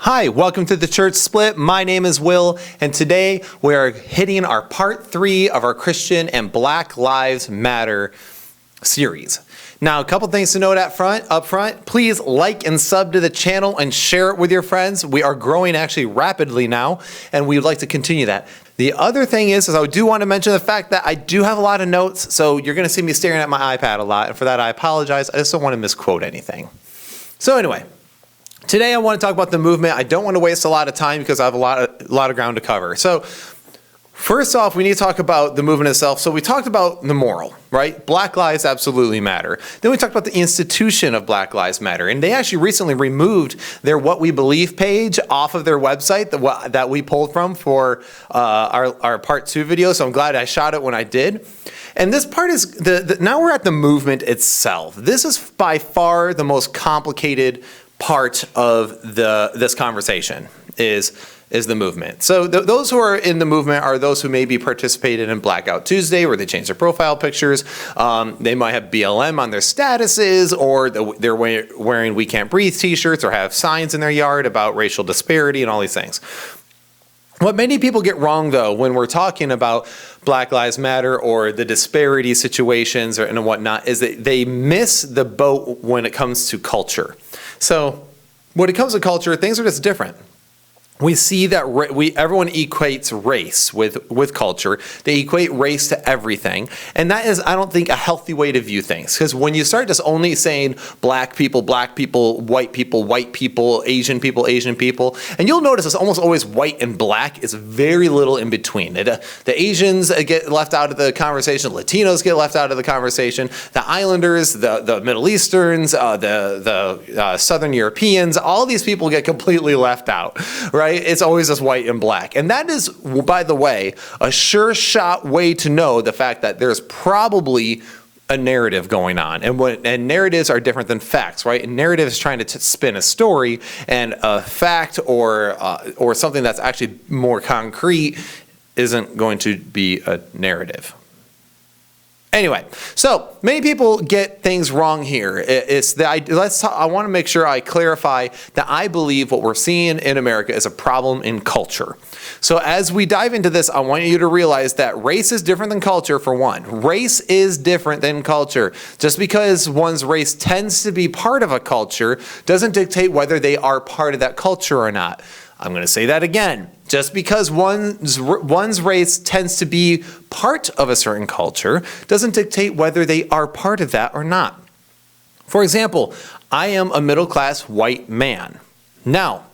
Hi, welcome to the Church Split. My name is Will, and today we are hitting our part 3 of our Christian and Black Lives Matter series. Now, a couple things to note up front. Please like and sub to the channel and share it with your friends. We are growing actually rapidly now, and we would like to continue that. The other thing is I do want to mention the fact that I do have a lot of notes, so you're going to see me staring at my iPad a lot, and for that I apologize. I just don't want to misquote anything. So anyway, today I want to talk about the movement. I don't want to waste a lot of time because I have a lot of ground to cover. So first off, we need to talk about the movement itself. So we talked about the moral, right? Black lives absolutely matter. Then we talked about the institution of Black Lives Matter. And they actually recently removed their What We Believe page off of their website that we pulled from for our part 2 video. So I'm glad I shot it when I did. And this part is, now we're at the movement itself. This is by far the most complicated part of this conversation is the movement. So those who are in the movement are those who maybe participated in Blackout Tuesday, where they changed their profile pictures. They might have BLM on their statuses, or they're wearing We Can't Breathe t-shirts, or have signs in their yard about racial disparity and all these things. What many people get wrong, though, when we're talking about Black Lives Matter or the disparity situations and whatnot, is that they miss the boat when it comes to culture. So when it comes to culture, things are just different. We see that everyone equates race with culture. They equate race to everything. And that is, I don't think, a healthy way to view things. Because when you start just only saying black people, white people, Asian people, and you'll notice it's almost always white and black. It's very little in between. The Asians get left out of the conversation. Latinos get left out of the conversation. The Islanders, the Middle Easterns, the Southern Europeans, all these people get completely left out, right? It's always just white and black. And that is, by the way, a sure shot way to know the fact that there's probably a narrative going on. And narratives are different than facts, right? And narrative is trying to spin a story, and a fact or something that's actually more concrete isn't going to be a narrative. Anyway, so many people get things wrong here. I want to make sure I clarify that I believe what we're seeing in America is a problem in culture. So as we dive into this, I want you to realize that race is different than culture, for one. Race is different than culture. Just because one's race tends to be part of a culture doesn't dictate whether they are part of that culture or not. I'm going to say that again. Just because one's race tends to be part of a certain culture doesn't dictate whether they are part of that or not. For example, I am a middle-class white man. Now,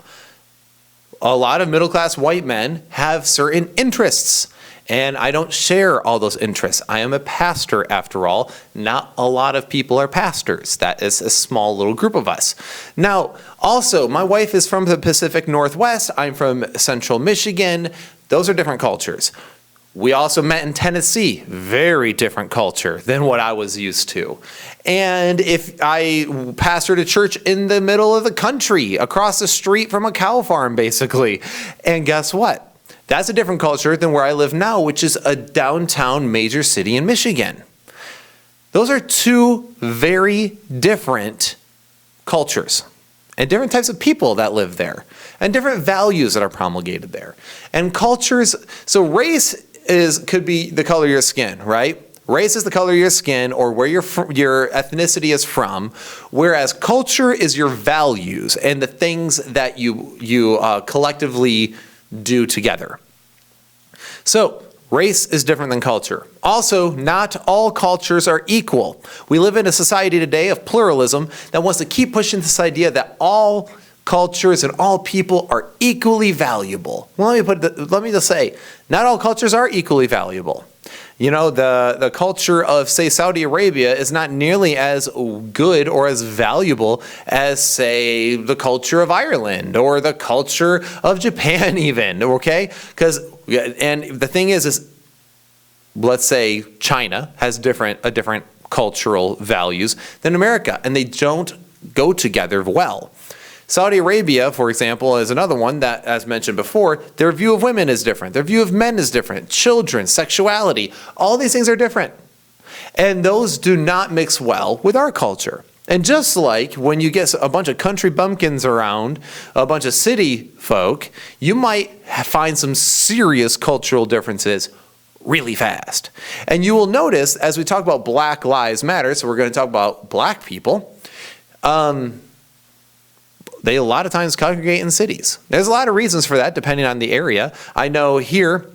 a lot of middle-class white men have certain interests, and I don't share all those interests. I am a pastor, after all. Not a lot of people are pastors. That is a small little group of us. Now, also, my wife is from the Pacific Northwest. I'm from Central Michigan. Those are different cultures. We also met in Tennessee. Very different culture than what I was used to. And if I pastored a church in the middle of the country, across the street from a cow farm, basically. And guess what? That's a different culture than where I live now, which is a downtown major city in Michigan. Those are two very different cultures and different types of people that live there and different values that are promulgated there. And cultures, so race could be the color of your skin, right? Race is the color of your skin or where your ethnicity is from, whereas culture is your values and the things that you collectively do together. So, race is different than culture. Also, not all cultures are equal. We live in a society today of pluralism that wants to keep pushing this idea that all cultures and all people are equally valuable. Well, let me just say, not all cultures are equally valuable. You know, the culture of, say, Saudi Arabia is not nearly as good or as valuable as, say, the culture of Ireland or the culture of Japan even, okay? And the thing is let's say China has a different cultural values than America, and they don't go together well. Saudi Arabia, for example, is another one that, as mentioned before, their view of women is different. Their view of men is different. Children, sexuality, all these things are different. And those do not mix well with our culture. And just like when you get a bunch of country bumpkins around, a bunch of city folk, you might find some serious cultural differences really fast. And you will notice as we talk about Black Lives Matter, so we're going to talk about black people, they a lot of times congregate in cities. There's a lot of reasons for that depending on the area. I know here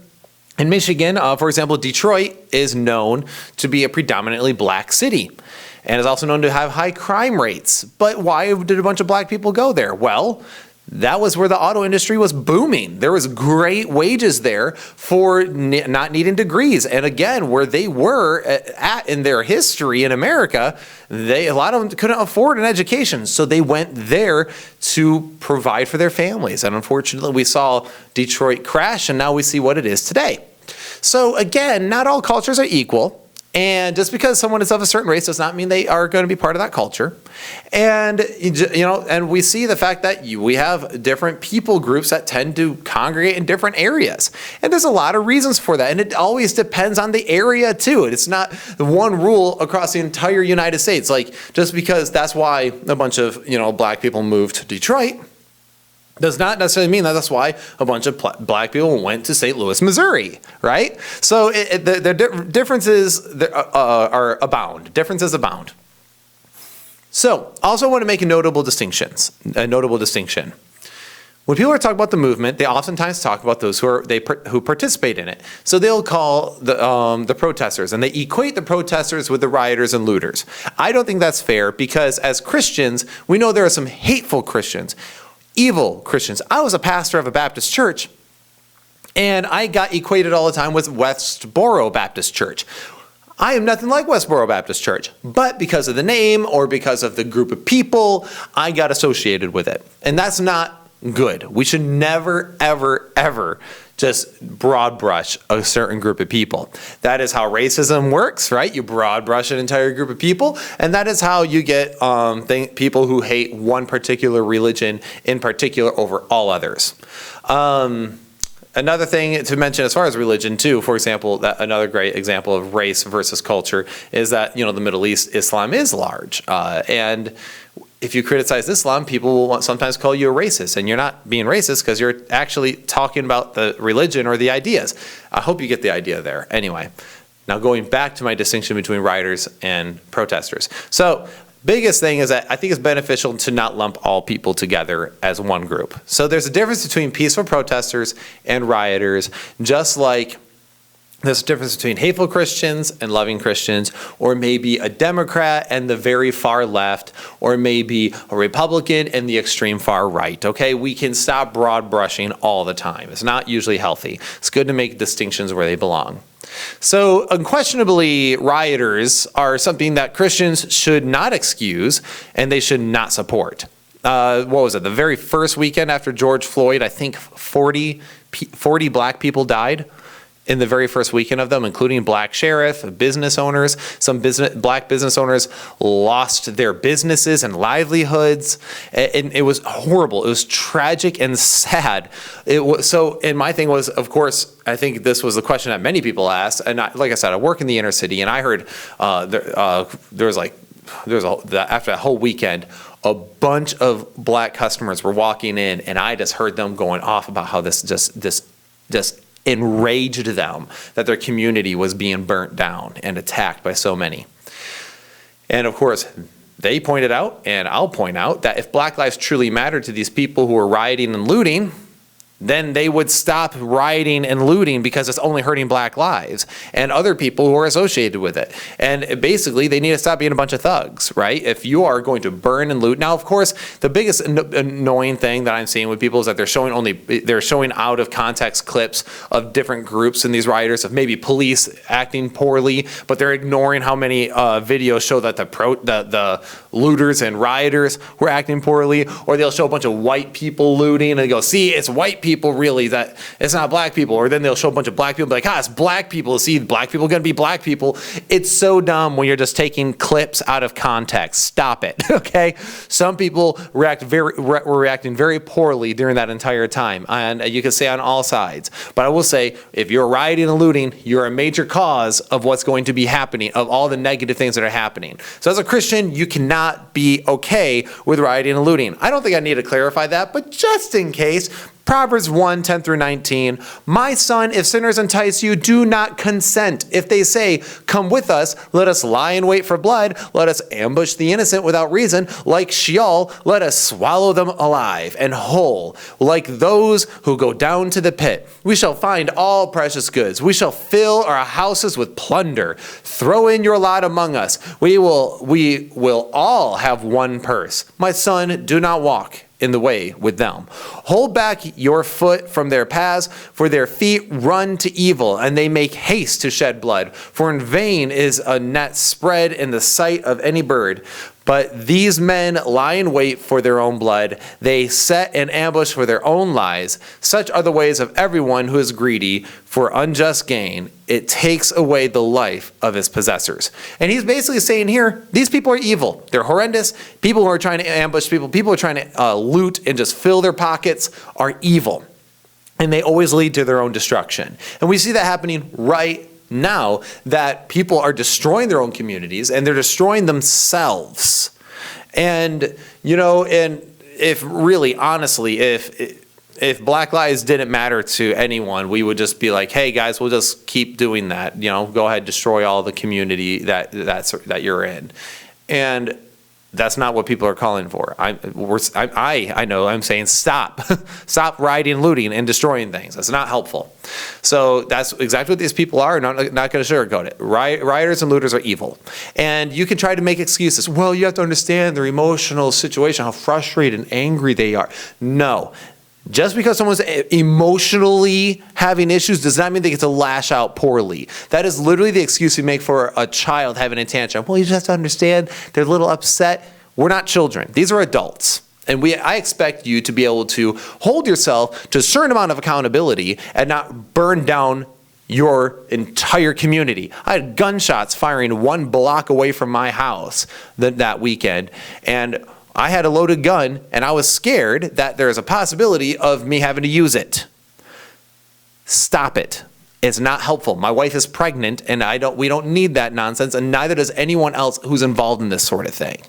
in Michigan, for example, Detroit is known to be a predominantly black city and is also known to have high crime rates. But why did a bunch of black people go there? Well, that was where the auto industry was booming. There was great wages there for not needing degrees. And again, where they were at in their history in America, a lot of them couldn't afford an education. So they went there to provide for their families. And unfortunately, we saw Detroit crash, and now we see what it is today. So again, not all cultures are equal. And just because someone is of a certain race does not mean they are going to be part of that culture. And, and we see the fact that we have different people groups that tend to congregate in different areas. And there's a lot of reasons for that. And it always depends on the area too. It's not the one rule across the entire United States. Like just because that's why a bunch of, black people moved to Detroit does not necessarily mean that that's why a bunch of black people went to St. Louis, Missouri, right? So the differences are abound. Differences abound. So also want to make a notable distinction. When people are talking about the movement, they oftentimes talk about those who participate in it. So they'll call the protesters, and they equate the protesters with the rioters and looters. I don't think that's fair because as Christians, we know there are some hateful Christians. Evil Christians. I was a pastor of a Baptist church, and I got equated all the time with Westboro Baptist Church. I am nothing like Westboro Baptist Church, but because of the name or because of the group of people, I got associated with it. And that's not good. We should never, ever, ever just broad brush a certain group of people. That is how racism works, right? You broad brush an entire group of people, and that is how you get people who hate one particular religion in particular over all others. Another thing to mention as far as religion too, for example, another great example of race versus culture is that, the Middle East, Islam is large. And if you criticize Islam, people will sometimes call you a racist, and you're not being racist because you're actually talking about the religion or the ideas. I hope you get the idea there. Anyway, now going back to my distinction between rioters and protesters. So biggest thing is that I think it's beneficial to not lump all people together as one group. So there's a difference between peaceful protesters and rioters, just like there's a difference between hateful Christians and loving Christians, or maybe a Democrat and the very far left, or maybe a Republican and the extreme far right, okay? We can stop broad brushing all the time. It's not usually healthy. It's good to make distinctions where they belong. So unquestionably, rioters are something that Christians should not excuse and they should not support. What was it? The very first weekend after George Floyd, I think 40 black people died in the very first weekend of them, including black sheriff, business owners. Some black business owners lost their businesses and livelihoods. And it was horrible. It was tragic and sad. And my thing was, of course, I think this was the question that many people asked. And like I said, I work in the inner city, and I heard after that whole weekend, a bunch of black customers were walking in, and I just heard them going off about how this just enraged them that their community was being burnt down and attacked by so many. And of course, they pointed out, and I'll point out, that if Black lives truly mattered to these people who are rioting and looting, then they would stop rioting and looting because it's only hurting black lives and other people who are associated with it. And basically, they need to stop being a bunch of thugs, right? If you are going to burn and loot. Now, of course, the biggest annoying thing that I'm seeing with people is that they're showing out of context clips of different groups in these rioters, of maybe police acting poorly, but they're ignoring how many videos show that the looters and rioters were acting poorly, or they'll show a bunch of white people looting and they go, see, it's white people people, really, that it's not black people. Or then they'll show a bunch of black people, like, it's black people. See, black people going to be black people. It's so dumb when you're just taking clips out of context. Stop it, okay? Some people were reacting very poorly during that entire time. And you can say on all sides. But I will say, if you're rioting and looting, you're a major cause of what's going to be happening, of all the negative things that are happening. So as a Christian, you cannot be okay with rioting and looting. I don't think I need to clarify that, but just in case, Proverbs 1, 10 through 19, my son, if sinners entice you, do not consent. If they say, come with us, let us lie in wait for blood, let us ambush the innocent without reason, like Sheol, let us swallow them alive and whole, like those who go down to the pit. We shall find all precious goods. We shall fill our houses with plunder. Throw in your lot among us. We will all have one purse. My son, do not walk in the way with them. Hold back your foot from their paths, for their feet run to evil, and they make haste to shed blood. For in vain is a net spread in the sight of any bird. But these men lie in wait for their own blood. They set an ambush for their own lies. Such are the ways of everyone who is greedy for unjust gain. It takes away the life of his possessors. And he's basically saying here, these people are evil. They're horrendous. People who are trying to ambush people who are trying to loot and just fill their pockets are evil. And they always lead to their own destruction. And we see that happening right now, that people are destroying their own communities and they're destroying themselves. And, and if really, honestly, if Black Lives didn't matter to anyone, we would just be like, hey guys, we'll just keep doing that. Go ahead, destroy all the community that you're in. And that's not what people are calling for. I know I'm saying stop. Stop rioting, looting, and destroying things. That's not helpful. So that's exactly what these people are. Not going to sugarcoat it. Rioters and looters are evil. And you can try to make excuses. Well, you have to understand their emotional situation, how frustrated and angry they are. No. Just because someone's emotionally having issues does not mean they get to lash out poorly. That is literally the excuse we make for a child having a tantrum. Well, you just have to understand they're a little upset. We're not children. These are adults. And I expect you to be able to hold yourself to a certain amount of accountability and not burn down your entire community. I had gunshots firing 1 block away from my house that weekend. And I had a loaded gun, and I was scared that there's a possibility of me having to use it. Stop it. It's not helpful. My wife is pregnant, and we don't need that nonsense, and neither does anyone else who's involved in this sort of thing.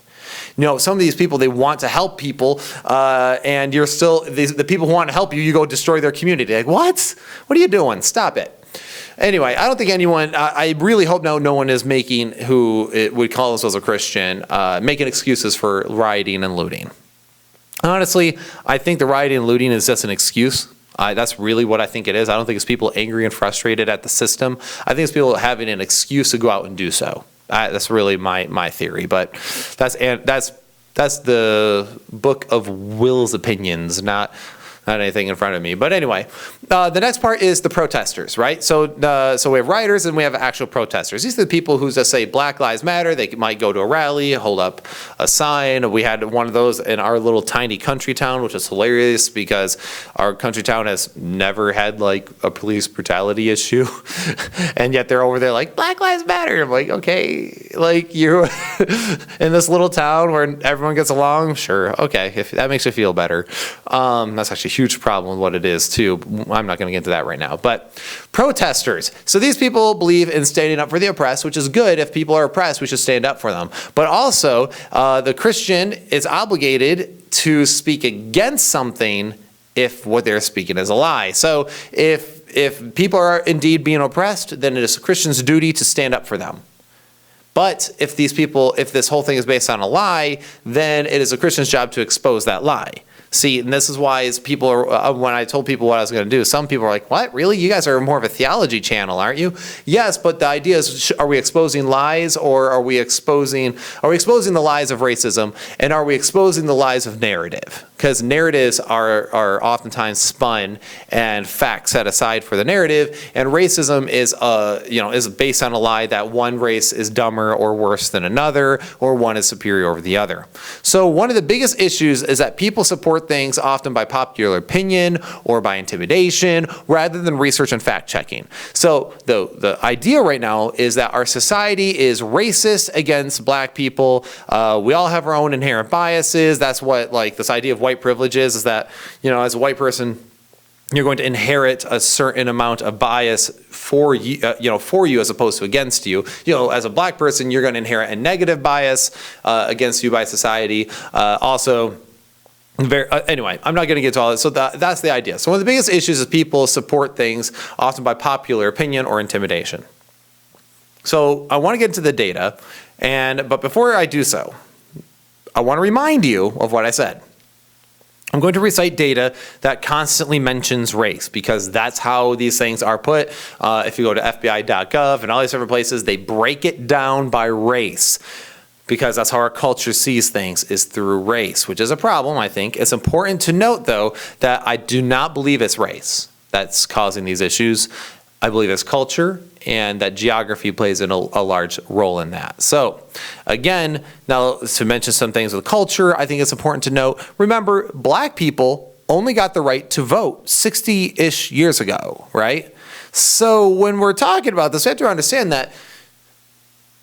Some of these people, they want to help people, and you're still, the people who want to help you, you go destroy their community. Like, what? What are you doing? Stop it. Anyway, I don't think anyone, I really hope no one is making, who would call themselves a Christian, making excuses for rioting and looting. Honestly, I think the rioting and looting is just an excuse. That's really what I think it is. I don't think it's people angry and frustrated at the system. I think it's people having an excuse to go out and do so. That's really my theory. But that's the book of Will's opinions, not anything in front of me. But anyway, the next part is the protesters, right? So we have rioters and we have actual protesters. These are the people who just say Black Lives Matter. They might go to a rally, hold up a sign. We had one of those in our little tiny country town, which is hilarious because our country town has never had like a police brutality issue. And yet they're over there like, Black Lives Matter. I'm like, okay, like you're in this little town where everyone gets along. Sure. Okay. If that makes you feel better. That's actually a huge problem with what it is too. I'm not going to get into that right now. But protesters. So these people believe in standing up for the oppressed, which is good. If people are oppressed, we should stand up for them. But also, the Christian is obligated to speak against something if what they're speaking is a lie. So if people are indeed being oppressed, then it is a Christian's duty to stand up for them. But if this whole thing is based on a lie, then it is a Christian's job to expose that lie. See, and this is why when I told people what I was going to do, some people are like, what, really? You guys are more of a theology channel, aren't you? Yes, but the idea is, are we exposing lies, or are we exposing the lies of racism, and are we exposing the lies of narrative? Because narratives are oftentimes spun and facts set aside for the narrative, and racism is based on a lie that one race is dumber dumber or worse than another, or one is superior over the other. So one of the biggest issues is that people support things often by popular opinion or by intimidation rather than research and fact checking. So the idea right now is that our society is racist against black people. We all have our own inherent biases. That's what like this idea of white privilege is that, you know, as a white person, you're going to inherit a certain amount of bias for you as opposed to against you. You know, as a black person, you're going to inherit a negative bias against you by society. Anyway, I'm not going to get to all that. So that's the idea. So one of the biggest issues is people support things often by popular opinion or intimidation. So I want to get into the data, but before I do so, I want to remind you of what I said. I'm going to recite data that constantly mentions race because that's how these things are put. If you go to FBI.gov and all these different places, they break it down by race because that's how our culture sees things, is through race, which is a problem, I think. It's important to note, though, that I do not believe it's race that's causing these issues. I believe it's culture, and that geography plays a large role in that. So again, now to mention some things with culture, I think it's important to note, remember, black people only got the right to vote 60-ish years ago, right? So when we're talking about this, we have to understand that,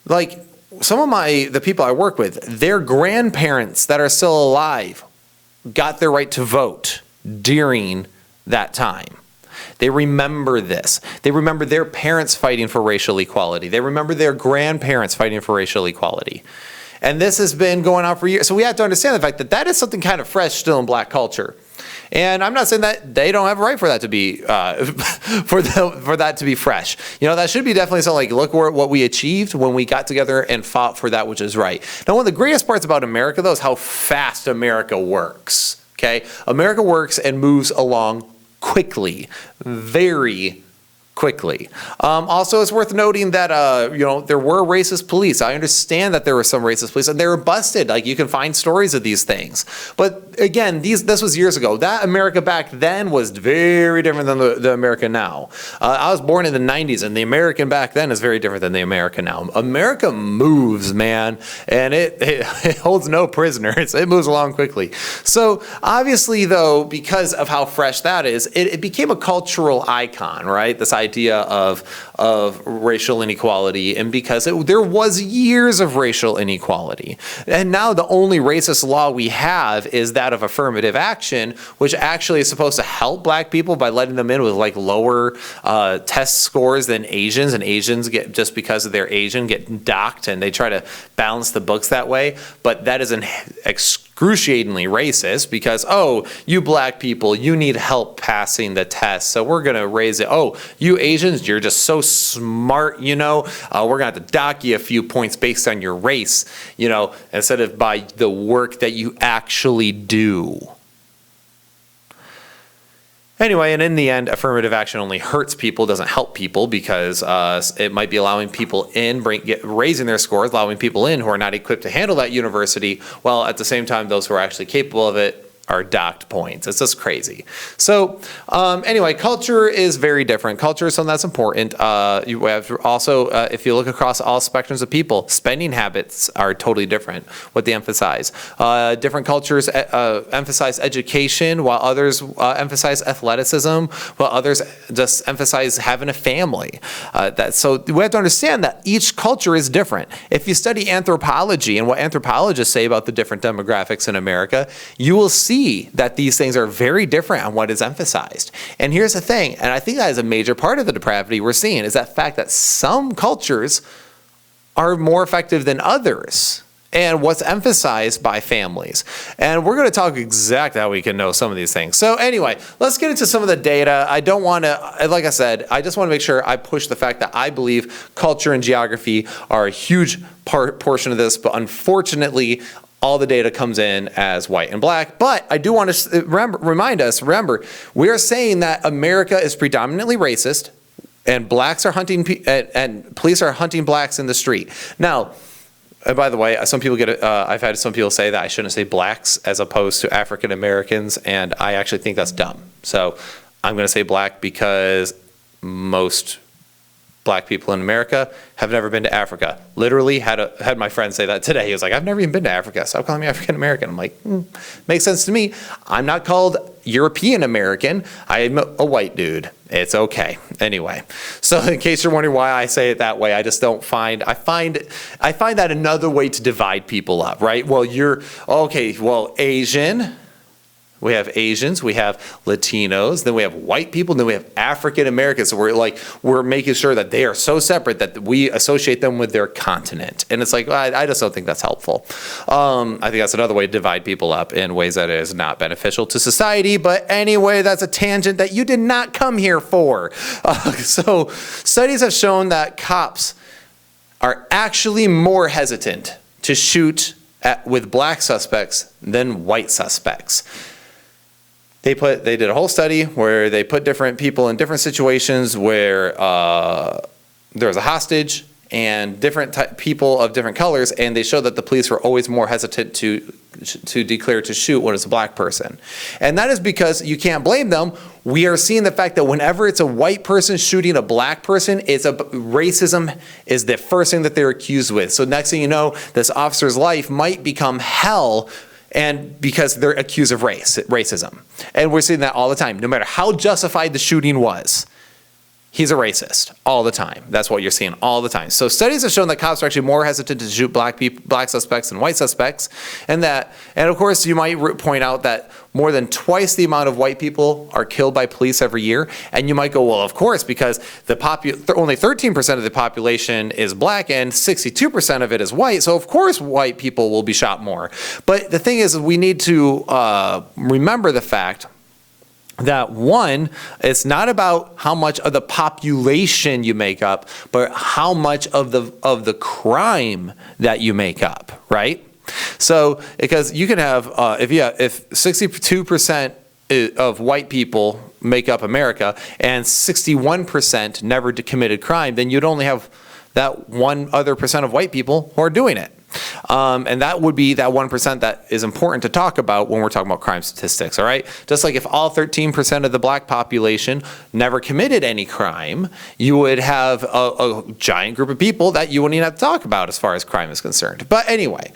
like, some of the people I work with, their grandparents that are still alive got their right to vote during that time. They remember this. They remember their parents fighting for racial equality. They remember their grandparents fighting for racial equality. And this has been going on for years. So we have to understand the fact that that is something kind of fresh still in black culture. And I'm not saying that they don't have a right for that to be for that to be fresh. You know, that should be definitely something like, look what we achieved when we got together and fought for that which is right. Now, one of the greatest parts about America, though, is how fast America works. Okay, America works and moves along quickly, very quickly. Also, it's worth noting that there were racist police. I understand that there were some racist police, and they were busted. Like, you can find stories of these things. But again, this was years ago. That America back then was very different than the America now. I was born in the 90s, and the American back then is very different than the America now. America moves, man, and it holds no prisoners. It moves along quickly. So obviously, though, because of how fresh that is, it became a cultural icon, right? This idea of racial inequality, and because there was years of racial inequality. And now the only racist law we have is that of affirmative action, which actually is supposed to help black people by letting them in with like lower test scores than Asians, and Asians get, just because of their Asian, get docked, and they try to balance the books that way. But that is an excruciatingly racist because, oh, you black people, you need help passing the test, so we're going to raise it. Oh, you Asians, you're just so smart, we're going to have to dock you a few points based on your race, instead of by the work that you actually do. Anyway, and in the end, affirmative action only hurts people, doesn't help people, because it might be allowing people in, raising their scores, allowing people in who are not equipped to handle that university, while at the same time, those who are actually capable of it are docked points. It's just crazy. So anyway, culture is very different. Culture is something that's important. You have also, if you look across all spectrums of people, spending habits are totally different, what they emphasize. Different cultures emphasize education, while others emphasize athleticism, while others just emphasize having a family. So we have to understand that each culture is different. If you study anthropology and what anthropologists say about the different demographics in America, you will see that these things are very different on what is emphasized. And here's the thing, and I think that is a major part of the depravity we're seeing, is that fact that some cultures are more effective than others, and what's emphasized by families. And we're going to talk exactly how we can know some of these things. So anyway, let's get into some of the data. I don't want to, like I said, I just want to make sure I push the fact that I believe culture and geography are a huge portion of this, but unfortunately, all the data comes in as white and black. But I do want to remember, we are saying that America is predominantly racist, and blacks are hunting, and police are hunting blacks in the street. Now, by the way, some people I've had some people say that I shouldn't say blacks as opposed to African Americans, and I actually think that's dumb. So I'm going to say black because most black people in America have never been to Africa. Literally had my friend say that today. He was like, I've never even been to Africa. Stop calling me African American. I'm like, makes sense to me. I'm not called European American. I'm a white dude. It's okay. Anyway, so in case you're wondering why I say it that way, I just don't find, I find that another way to divide people up, right? Well, Asian. We have Asians, we have Latinos, then we have white people, then we have African Americans. So we're making sure that they are so separate that we associate them with their continent. And it's like, I just don't think that's helpful. I think that's another way to divide people up in ways that is not beneficial to society. But anyway, that's a tangent that you did not come here for. So studies have shown that cops are actually more hesitant to shoot with black suspects than white suspects. They did a whole study where they put different people in different situations where there was a hostage and different people of different colors, and they showed that the police were always more hesitant to declare to shoot when it's a black person. And that is because you can't blame them. We are seeing the fact that whenever it's a white person shooting a black person, racism is the first thing that they're accused with. So next thing you know, this officer's life might become hell, and because they're accused of racism. And we're seeing that all the time. No matter how justified the shooting was, he's a racist all the time. That's what you're seeing all the time. So studies have shown that cops are actually more hesitant to shoot black suspects than white suspects. And of course, you might point out that more than twice the amount of white people are killed by police every year. And you might go, well, of course, because only 13% of the population is black and 62% of it is white. So of course, white people will be shot more. But the thing is, we need to remember the fact that one, it's not about how much of the population you make up, but how much of the crime that you make up, right? So, because you can have, if 62% of white people make up America and 61% never committed crime, then you'd only have that 1% of white people who are doing it. And that would be that 1% that is important to talk about when we're talking about crime statistics, all right? Just like if all 13% of the black population never committed any crime, you would have a giant group of people that you wouldn't even have to talk about as far as crime is concerned. But anyway,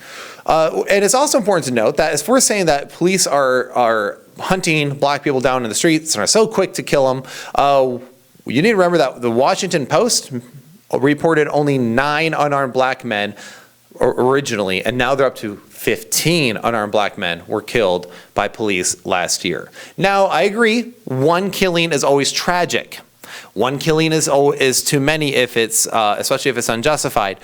and it's also important to note that as we're saying that police are hunting black people down in the streets and are so quick to kill them, you need to remember that the Washington Post reported only 9 unarmed black men originally, and now they're up to 15 unarmed black men were killed by police last year. Now, I agree, one killing is always tragic. One killing is too many if it's, especially if it's unjustified.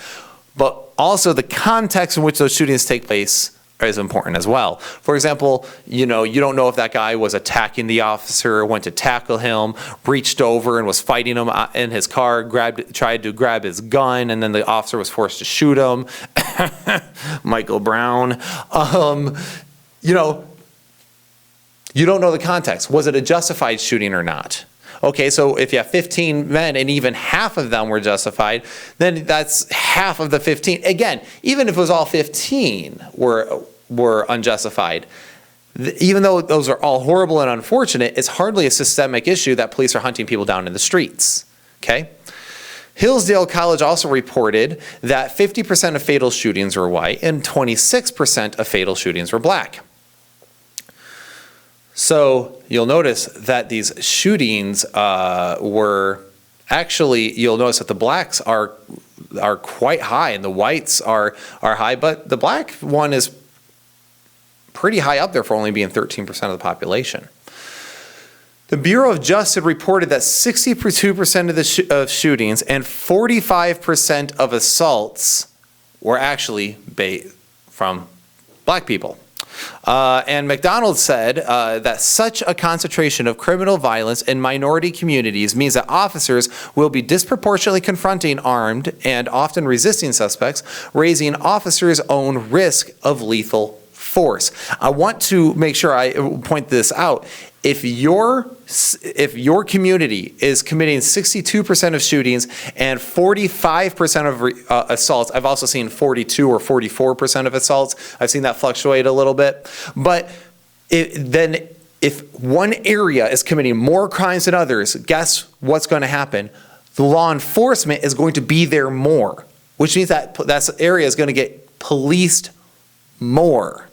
But also the context in which those shootings take place is important as well. For example, you don't know if that guy was attacking the officer, went to tackle him, reached over and was fighting him in his car, tried to grab his gun, and then the officer was forced to shoot him. Michael Brown. You don't know the context. Was it a justified shooting or not? Okay, so if you have 15 men and even half of them were justified, then that's half of the 15. Again, even if it was all 15 were unjustified, even though those are all horrible and unfortunate, it's hardly a systemic issue that police are hunting people down in the streets. Okay? Hillsdale College also reported that 50% of fatal shootings were white and 26% of fatal shootings were black. So you'll notice that these shootings were actually, you'll notice that the blacks are quite high and the whites are high, but the black one is pretty high up there for only being 13% of the population. The Bureau of Justice reported that 62% of shootings and 45% of assaults were actually from black people. And McDonald said that such a concentration of criminal violence in minority communities means that officers will be disproportionately confronting armed and often resisting suspects, raising officers' own risk of lethal force. I want to make sure I point this out. If your community is committing 62% of shootings and 45% of assaults, I've also seen 42 or 44% of assaults. I've seen that fluctuate a little bit. But then if one area is committing more crimes than others, guess what's going to happen? the law enforcement is going to be there more, which means that that area is going to get policed more.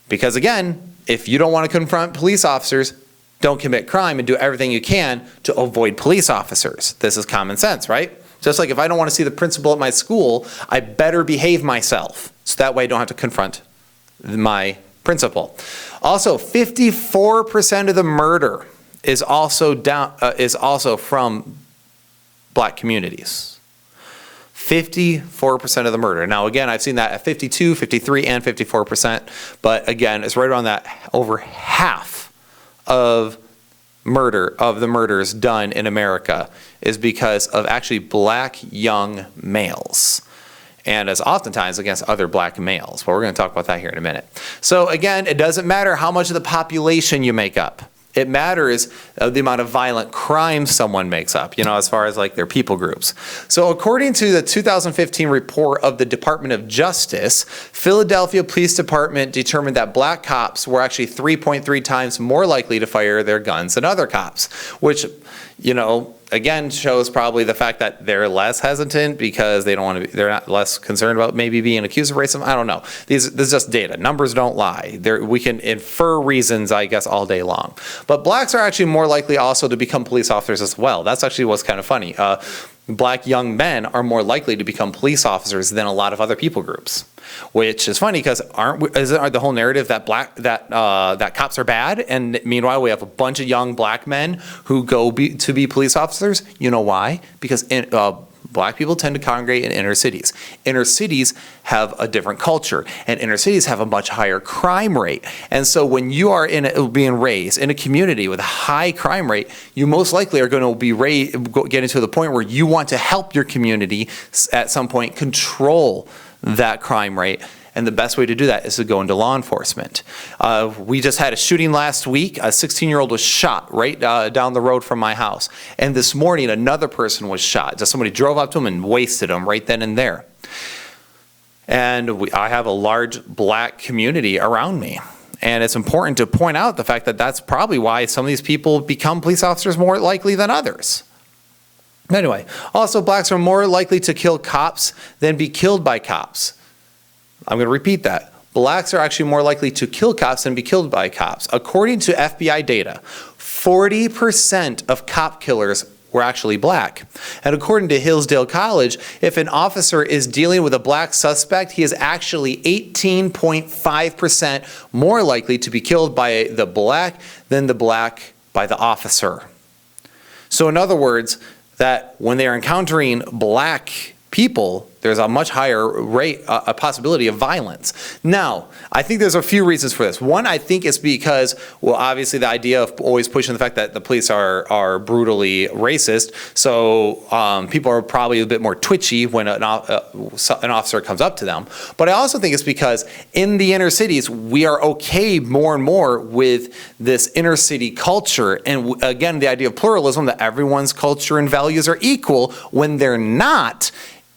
Because again, if you don't want to confront police officers, don't commit crime and do everything you can to avoid police officers. This is common sense, right? Just like if I don't want to see the principal at my school, I better behave myself. So that way I don't have to confront my principal. Also, 54% of the murder is also from black communities. 54% of the murder. Now again, I've seen that at 52, 53, and 54%, but again, it's right around that. Over half of the murders done in America is because of actually black young males. And as oftentimes against other black males. But we're going to talk about that here in a minute. So again, it doesn't matter how much of the population you make up. It matters the amount of violent crime someone makes up, as far as like their people groups. So according to the 2015 report of the Department of Justice, Philadelphia Police Department determined that black cops were actually 3.3 times more likely to fire their guns than other cops, which, again, shows probably the fact that they're less hesitant because they don't want to. They're not less concerned about maybe being accused of racism. I don't know. This is just data. Numbers don't lie. We can infer reasons, I guess, all day long. But blacks are actually more likely also to become police officers as well. That's actually what's kind of funny. Black young men are more likely to become police officers than a lot of other people groups, which is funny because isn't the whole narrative that that cops are bad, and meanwhile we have a bunch of young black men who go to be police officers. You know why? Because black people tend to congregate in inner cities. Inner cities have a different culture, and inner cities have a much higher crime rate. And so when you are being raised in a community with a high crime rate, you most likely are going to be getting to the point where you want to help your community at some point control that crime rate. And the best way to do that is to go into law enforcement. We just had a shooting last week. A 16-year-old was shot right down the road from my house. And this morning, another person was shot. Just somebody drove up to him and wasted him right then and there. And I have a large black community around me. And it's important to point out the fact that that's probably why some of these people become police officers more likely than others. Anyway, also blacks are more likely to kill cops than be killed by cops. I'm going to repeat that. Blacks are actually more likely to kill cops than be killed by cops. According to FBI data, 40% of cop killers were actually black. And according to Hillsdale College, if an officer is dealing with a black suspect, he is actually 18.5% more likely to be killed by the black than the black by the officer. So in other words, that when they are encountering black people, there's a much higher rate, a possibility of violence. Now, I think there's a few reasons for this. One, I think it's because, well, obviously the idea of always pushing the fact that the police are brutally racist, so people are probably a bit more twitchy when an officer comes up to them. But I also think it's because in the inner cities, we are okay more and more with this inner city culture. And again, the idea of pluralism, that everyone's culture and values are equal, when they're not.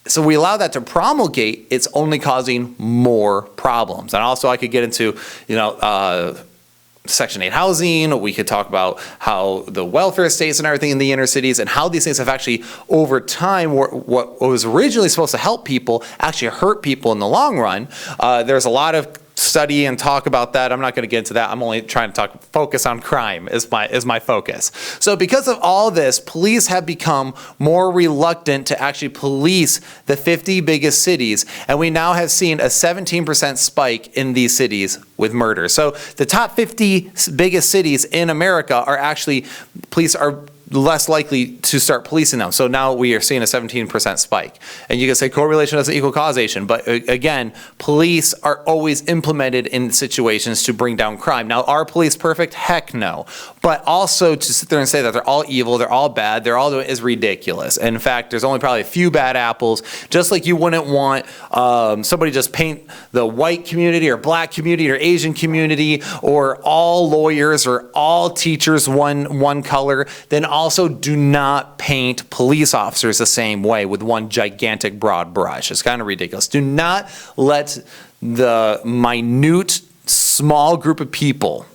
So we allow that to promulgate, it's only causing more problems. And also I could get into, Section 8 housing. We could talk about how the welfare states and everything in the inner cities and how these things have actually, over time, what was originally supposed to help people actually hurt people in the long run. There's a lot of study and talk about that. I'm not going to get into that. I'm only trying to focus on crime is my focus. So because of all this, police have become more reluctant to actually police the 50 biggest cities, and we now have seen a 17% spike in these cities with murder. So the top 50 biggest cities in America are actually, police are less likely to start policing them. So now we are seeing a 17% spike. And you can say correlation doesn't equal causation, but again, police are always implemented in situations to bring down crime. Now, are police perfect? Heck no. But also to sit there and say that they're all evil, they're all bad, they're all doing is ridiculous. And in fact, there's only probably a few bad apples, just like you wouldn't want somebody just paint the white community or black community or Asian community or all lawyers or all teachers one color. Then also do not paint police officers the same way with one gigantic broad brush. It's kind of ridiculous. Do not let the minute small group of people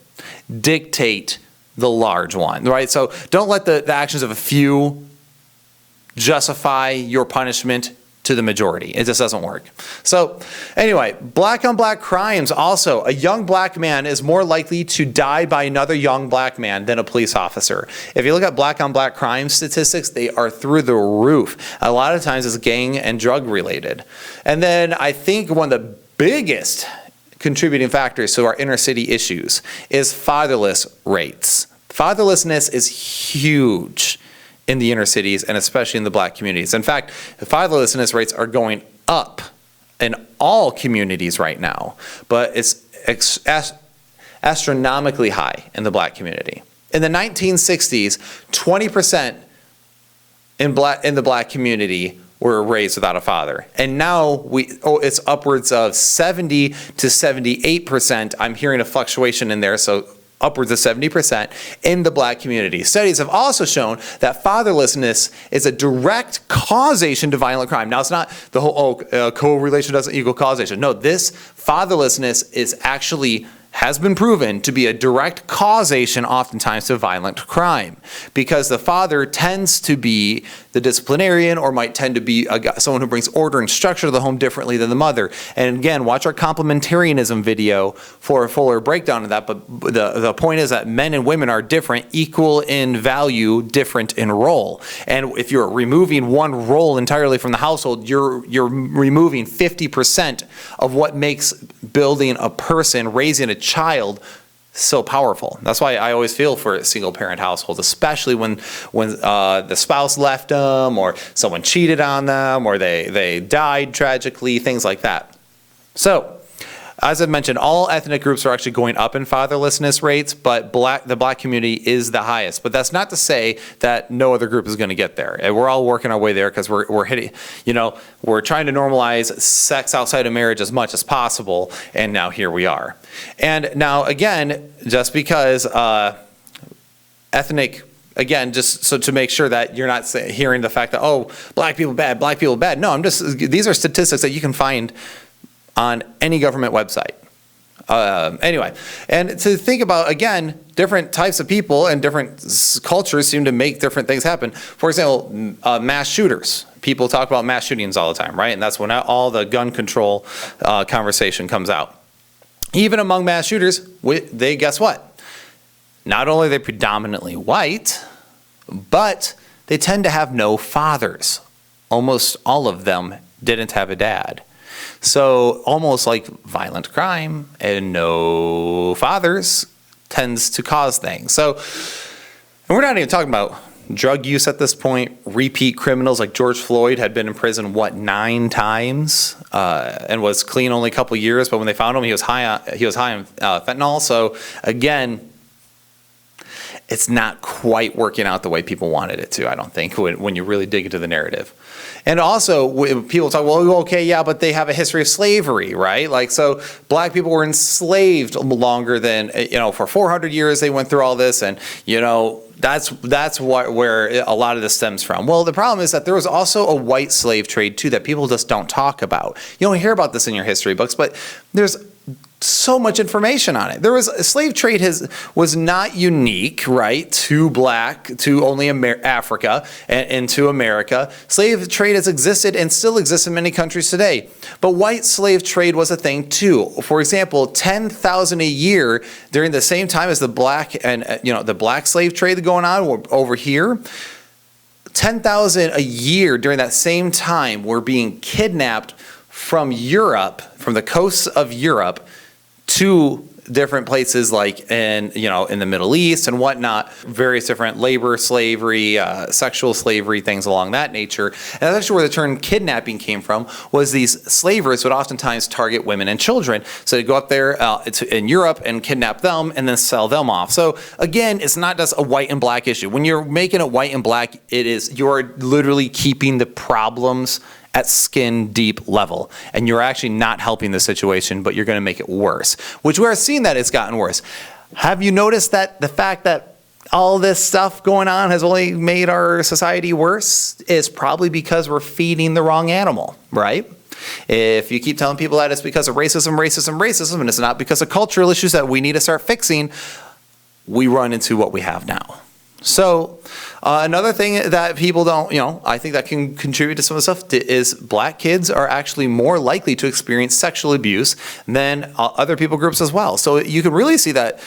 dictate the large one, right? So don't let the actions of a few justify your punishment to the majority. It just doesn't work. So anyway, black on black crimes also. A young black man is more likely to die by another young black man than a police officer. If you look at black on black crime statistics, they are through the roof. A lot of times it's gang and drug related. And then I think one of the biggest contributing factors to our inner city issues is fatherless rates. Fatherlessness is huge in the inner cities and especially in the black communities. In fact, the fatherlessness rates are going up in all communities right now, but it's astronomically high in the black community. In the 1960s, 20% in the black community were raised without a father. And now it's upwards of 70 to 78%. I'm hearing a fluctuation in there, so upwards of 70% in the black community. Studies have also shown that fatherlessness is a direct causation to violent crime. Now, it's not the whole, correlation doesn't equal causation. No, this fatherlessness is actually has been proven to be a direct causation oftentimes to violent crime, because the father tends to be the disciplinarian or might tend to be someone who brings order and structure to the home differently than the mother. And again, watch our complementarianism video for a fuller breakdown of that. But the point is that men and women are different, equal in value, different in role. And if you're removing one role entirely from the household, you're removing 50% of what makes building a person, raising a child, so powerful. That's why I always feel for single parent households, especially when the spouse left them, or someone cheated on them, or they died tragically, things like that. So, as I mentioned, all ethnic groups are actually going up in fatherlessness rates, but the black community is the highest. But that's not to say that no other group is going to get there. And we're all working our way there because we're hitting, we're trying to normalize sex outside of marriage as much as possible, and now here we are. And now again, just because ethnic, again, just so to make sure that you're not hearing the fact that, oh, black people bad. No, these are statistics that you can find on any government website. Anyway, and to think about, again, different types of people and different cultures seem to make different things happen. For example, mass shooters. People talk about mass shootings all the time, right? And that's when all the gun control conversation comes out. Even among mass shooters, they guess what? Not only are they predominantly white, but they tend to have no fathers. Almost all of them didn't have a dad. So almost like violent crime and no fathers tends to cause things. So, and we're not even talking about drug use at this point. Repeat criminals like George Floyd had been in prison, 9 times, and was clean only a couple years. But when they found him, he was high on fentanyl. So again, it's not quite working out the way people wanted it to, I don't think, when you really dig into the narrative. And also, people talk, well, okay, yeah, but they have a history of slavery, right? Like, so black people were enslaved longer than, for 400 years they went through all this, and, that's where a lot of this stems from. Well, the problem is that there was also a white slave trade, too, that people just don't talk about. You don't hear about this in your history books, but there's so much information on it. Slave trade was not unique, right, to only Africa and to America. Slave trade has existed and still exists in many countries today. But white slave trade was a thing too. For example, 10,000 a year during the same time as the black and the black slave trade going on over here. 10,000 a year during that same time were being kidnapped from Europe, from the coasts of Europe, to different places like in the Middle East and whatnot, various different labor, slavery, sexual slavery, things along that nature. And that's actually where the term kidnapping came from, was these slavers would oftentimes target women and children. So they'd go up there in Europe and kidnap them and then sell them off. So again, it's not just a white and black issue. When you're making it white and black, you're literally keeping the problems at skin deep level, and you're actually not helping the situation, but you're going to make it worse, which we are seeing that it's gotten worse. Have you noticed that the fact that all this stuff going on has only made our society worse is probably because we're feeding the wrong animal, right? If you keep telling people that it's because of racism, and it's not because of cultural issues that we need to start fixing, we run into what we have now. So another thing that people don't, I think that can contribute to some of the stuff is black kids are actually more likely to experience sexual abuse than other people groups as well. So you can really see that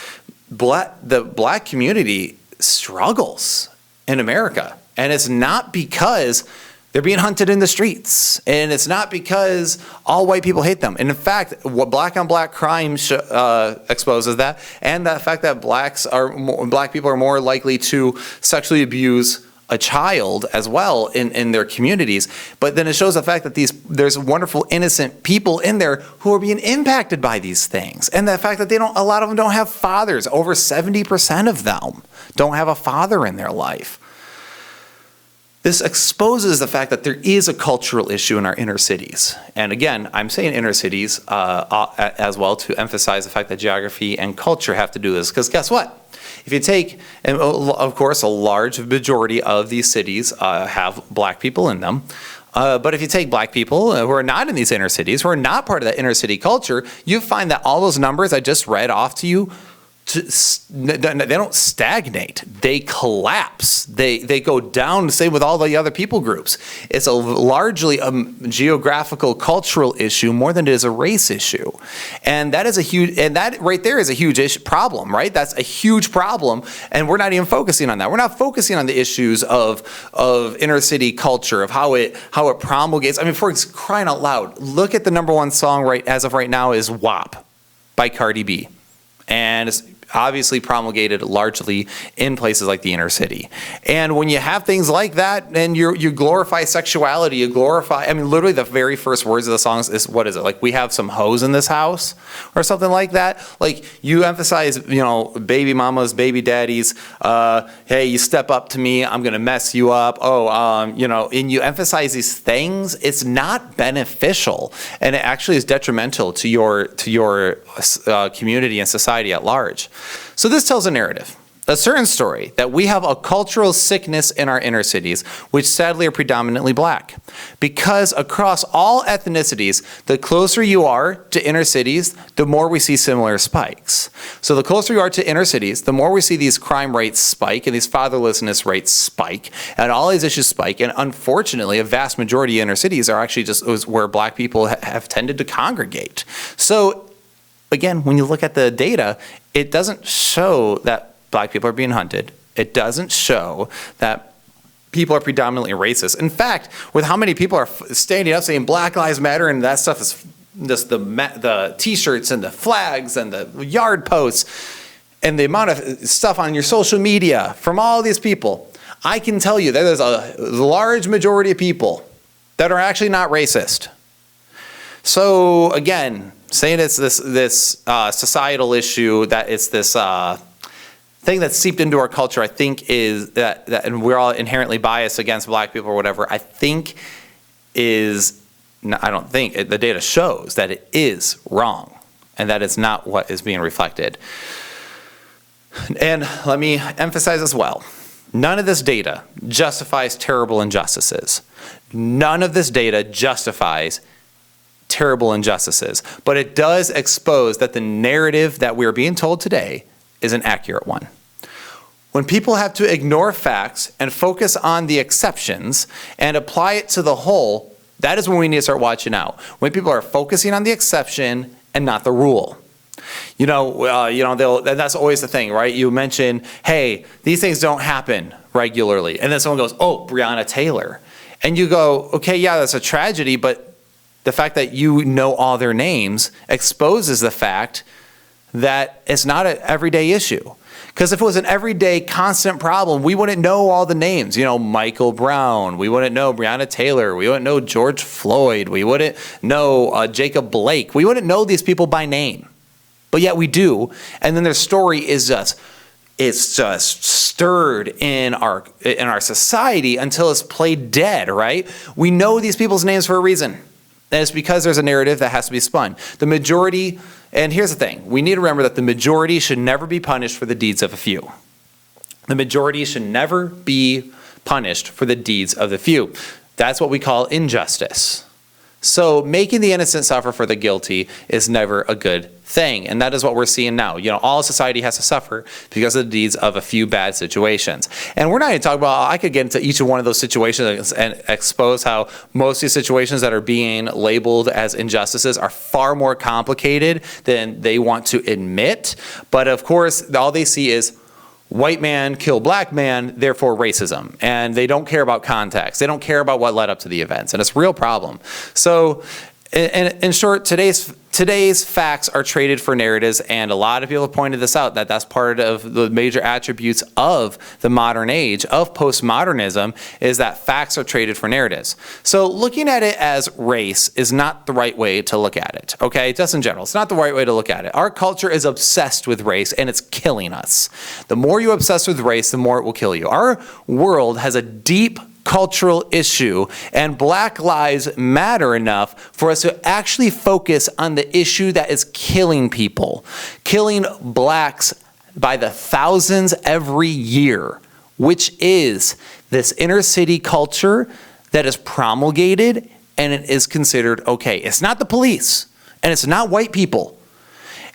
the black community struggles in America. And it's not because they're being hunted in the streets. And it's not because all white people hate them. And in fact, what black on black crime exposes that, and the fact that black people are more likely to sexually abuse a child as well in their communities. But then it shows the fact that there's wonderful innocent people in there who are being impacted by these things. And the fact that a lot of them don't have fathers. Over 70% of them don't have a father in their life. This exposes the fact that there is a cultural issue in our inner cities. And again, I'm saying inner cities as well to emphasize the fact that geography and culture have to do this. Because guess what? If you take, and of course, a large majority of these cities have black people in them. But if you take black people who are not in these inner cities, who are not part of that inner city culture, you find that all those numbers I just read off to you, they don't stagnate. They collapse. They go down. Same with all the other people groups. It's largely a geographical, cultural issue more than it is a race issue, and that right there is a huge problem. Right, that's a huge problem, and we're not even focusing on that. We're not focusing on the issues of inner city culture, of how it promulgates. I mean, for crying out loud, look at the number one song as of right now is "WAP" by Cardi B. And it's obviously promulgated largely in places like the inner city. And when you have things like that, and you glorify sexuality, literally the very first words of the songs is, what is it? Like, we have some hoes in this house or something like that. Like, you emphasize, baby mamas, baby daddies, hey, you step up to me, I'm going to mess you up. And you emphasize these things. It's not beneficial, and it actually is detrimental to your community and society at large. So this tells a narrative, a certain story, that we have a cultural sickness in our inner cities, which sadly are predominantly black. Because across all ethnicities, the closer you are to inner cities, the more we see similar spikes. So the closer you are to inner cities, the more we see these crime rates spike and these fatherlessness rates spike, and all these issues spike. And unfortunately, a vast majority of inner cities are actually just where black people have tended to congregate. So again, when you look at the data, it doesn't show that black people are being hunted. It doesn't show that people are predominantly racist. In fact, with how many people are standing up saying Black Lives Matter, and that stuff is just the T-shirts and the flags and the yard posts and the amount of stuff on your social media from all these people, I can tell you that there's a large majority of people that are actually not racist. So again, saying it's this societal issue, that it's this thing that's seeped into our culture, I think is that and we're all inherently biased against black people or whatever, I think the data shows that it is wrong and that it's not what is being reflected. And let me emphasize as well, none of this data justifies terrible injustices. None of this data justifies terrible injustices, but it does expose that the narrative that we're being told today is an accurate one. When people have to ignore facts and focus on the exceptions and apply it to the whole, that is when we need to start watching out. When people are focusing on the exception and not the rule. That's always the thing, right? You mention, hey, these things don't happen regularly. And then someone goes, oh, Breonna Taylor. And you go, okay, yeah, that's a tragedy, but the fact that you know all their names exposes the fact that it's not an everyday issue. Because if it was an everyday constant problem, we wouldn't know all the names. Michael Brown, we wouldn't know Breonna Taylor, we wouldn't know George Floyd, we wouldn't know Jacob Blake. We wouldn't know these people by name. But yet we do. And then their story is just stirred in our society until it's played dead, right? We know these people's names for a reason. And it's because there's a narrative that has to be spun. The majority, and here's the thing, we need to remember that the majority should never be punished for the deeds of a few. The majority should never be punished for the deeds of the few. That's what we call injustice. So making the innocent suffer for the guilty is never a good thing. And that is what we're seeing now. All society has to suffer because of the deeds of a few bad situations. And we're not even talking about, I could get into each one of those situations and expose how most of these situations that are being labeled as injustices are far more complicated than they want to admit. But of course, all they see is white man kill black man, therefore racism. And they don't care about context. They don't care about what led up to the events. And it's a real problem. So in short, today's facts are traded for narratives, and a lot of people have pointed this out, that's part of the major attributes of the modern age, of postmodernism, is that facts are traded for narratives. So looking at it as race is not the right way to look at it, okay? Just in general, it's not the right way to look at it. Our culture is obsessed with race, and it's killing us. The more you obsess with race, the more it will kill you. Our world has a deep cultural issue, and Black Lives matter enough for us to actually focus on the issue that is killing people, killing blacks by the thousands every year, which is this inner city culture that is promulgated and it is considered okay. It's not the police and it's not white people.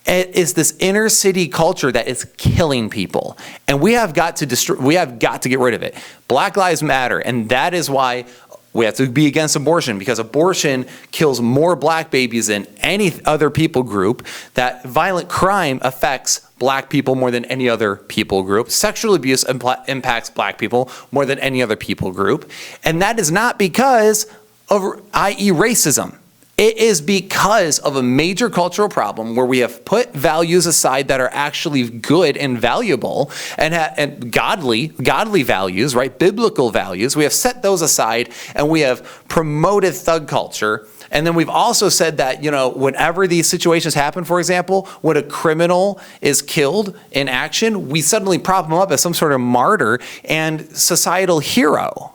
It is this inner city culture that is killing people, and we have got to we have got to get rid of it. Black Lives Matter, and that is why we have to be against abortion, because abortion kills more black babies than any other people group. That violent crime affects black people more than any other people group. Sexual abuse impacts black people more than any other people group, and that is not because of, i.e., racism. It is because of a major cultural problem where we have put values aside that are actually good and valuable and godly values, right? Biblical values. We have set those aside and we have promoted thug culture. And then we've also said that, whenever these situations happen, for example, when a criminal is killed in action, we suddenly prop him up as some sort of martyr and societal hero.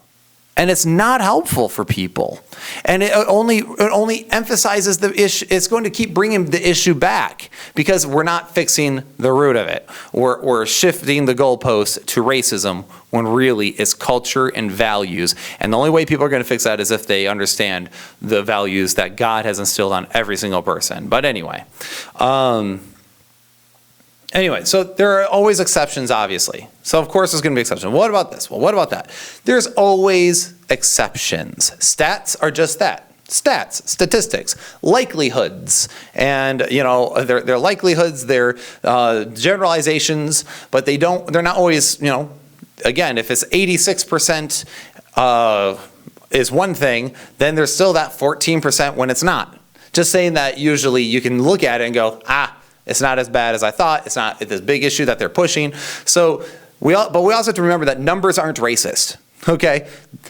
And it's not helpful for people. And it only emphasizes the issue. It's going to keep bringing the issue back because we're not fixing the root of it. We're shifting the goalpost to racism when really it's culture and values. And the only way people are going to fix that is if they understand the values that God has instilled on every single person. But anyway. So there are always exceptions, obviously. So of course there's going to be exceptions. What about this? Well, what about that? There's always exceptions. Stats are just that. Stats, statistics, likelihoods. And, they're likelihoods, they're generalizations, but they're not always, again, if it's 86% is one thing, then there's still that 14% when it's not. Just saying that usually you can look at it and go, it's not as bad as I thought. It's not this big issue that they're pushing. So but we also have to remember that numbers aren't racist. Okay,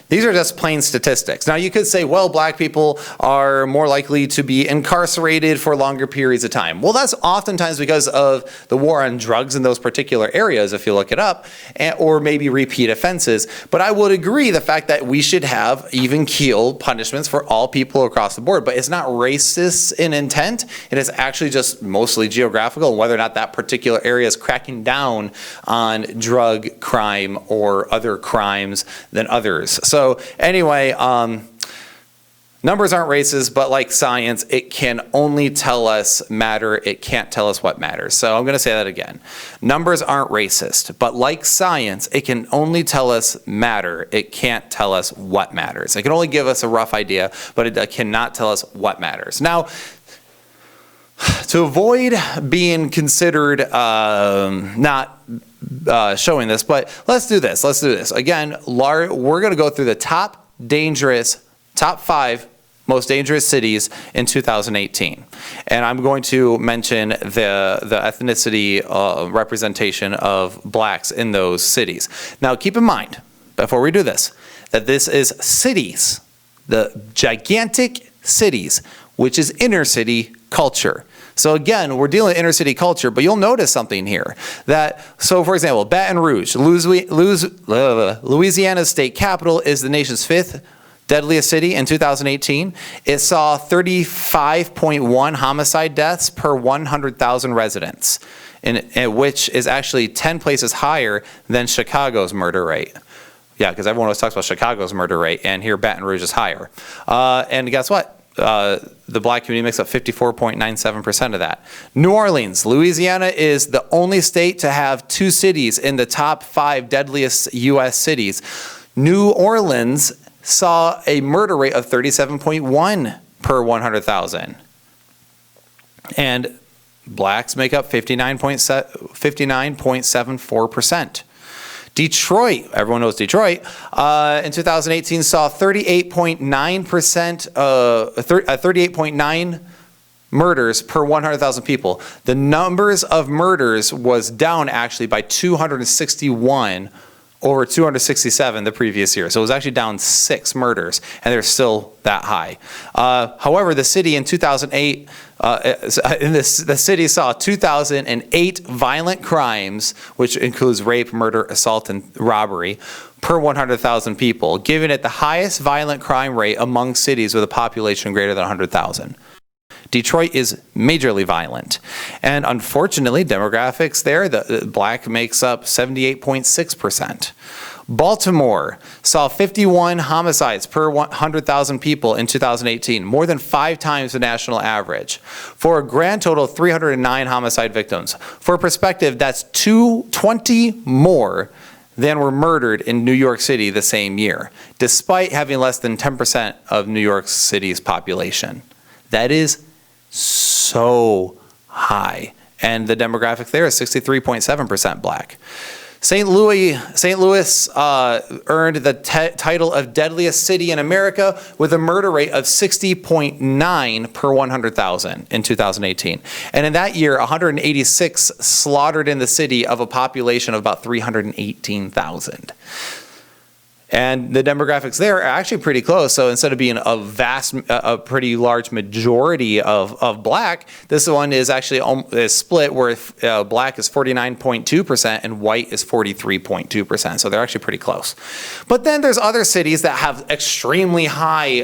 these are just plain statistics. Now you could say, well, black people are more likely to be incarcerated for longer periods of time. Well, that's oftentimes because of the war on drugs in those particular areas, if you look it up, or maybe repeat offenses. But I would agree the fact that we should have even keel punishments for all people across the board. But it's not racist in intent. It is actually just mostly geographical, whether or not that particular area is cracking down on drug crime or other crimes than others. So anyway, numbers aren't racist, but like science, it can only tell us matter. It can't tell us what matters. So I'm going to say that again. Numbers aren't racist, but like science, it can only tell us matter. It can't tell us what matters. It can only give us a rough idea, but it cannot tell us what matters. Now, to avoid being considered not showing this, but let's do this. Again, we're going to go through the top 5 most dangerous cities in 2018. And I'm going to mention the ethnicity representation of blacks in those cities. Now, keep in mind, before we do this, that this is cities, the gigantic cities, which is inner city culture. So again, we're dealing with inner city culture, but you'll notice something here. So for example, Baton Rouge, Louisiana's state capital, is the nation's 5th deadliest city in 2018. It saw 35.1 homicide deaths per 100,000 residents, which is actually 10 places higher than Chicago's murder rate. Yeah, because everyone always talks about Chicago's murder rate, and here Baton Rouge is higher. And guess what? the black community makes up 54.97% of that. New Orleans, Louisiana is the only state to have 2 cities in the top 5 deadliest U.S. cities. New Orleans saw a murder rate of 37.1 per 100,000. And blacks make up 59.74%. Detroit, everyone knows Detroit, in 2018 saw 38.9 murders per 100,000 people. The numbers of murders was down actually by 261 over 267 the previous year. So it was actually down 6 murders, and they're still that high. However, the city in 2008, the city saw 2,008 violent crimes, which includes rape, murder, assault, and robbery, per 100,000 people, giving it the highest violent crime rate among cities with a population greater than 100,000. Detroit is majorly violent. And unfortunately, demographics there, the black makes up 78.6%. Baltimore saw 51 homicides per 100,000 people in 2018, more than 5 times the national average, for a grand total of 309 homicide victims. For perspective, that's 220 more than were murdered in New York City the same year, despite having less than 10% of New York City's population. That is so high. And the demographic there is 63.7% black. St. Louis earned the title of deadliest city in America with a murder rate of 60.9 per 100,000 in 2018. And in that year, 186 slaughtered in the city of a population of about 318,000. And the demographics there are actually pretty close. So instead of being a pretty large majority of black, this one is actually is split where black is 49.2% and white is 43.2%. So they're actually pretty close. But then there's other cities that have extremely high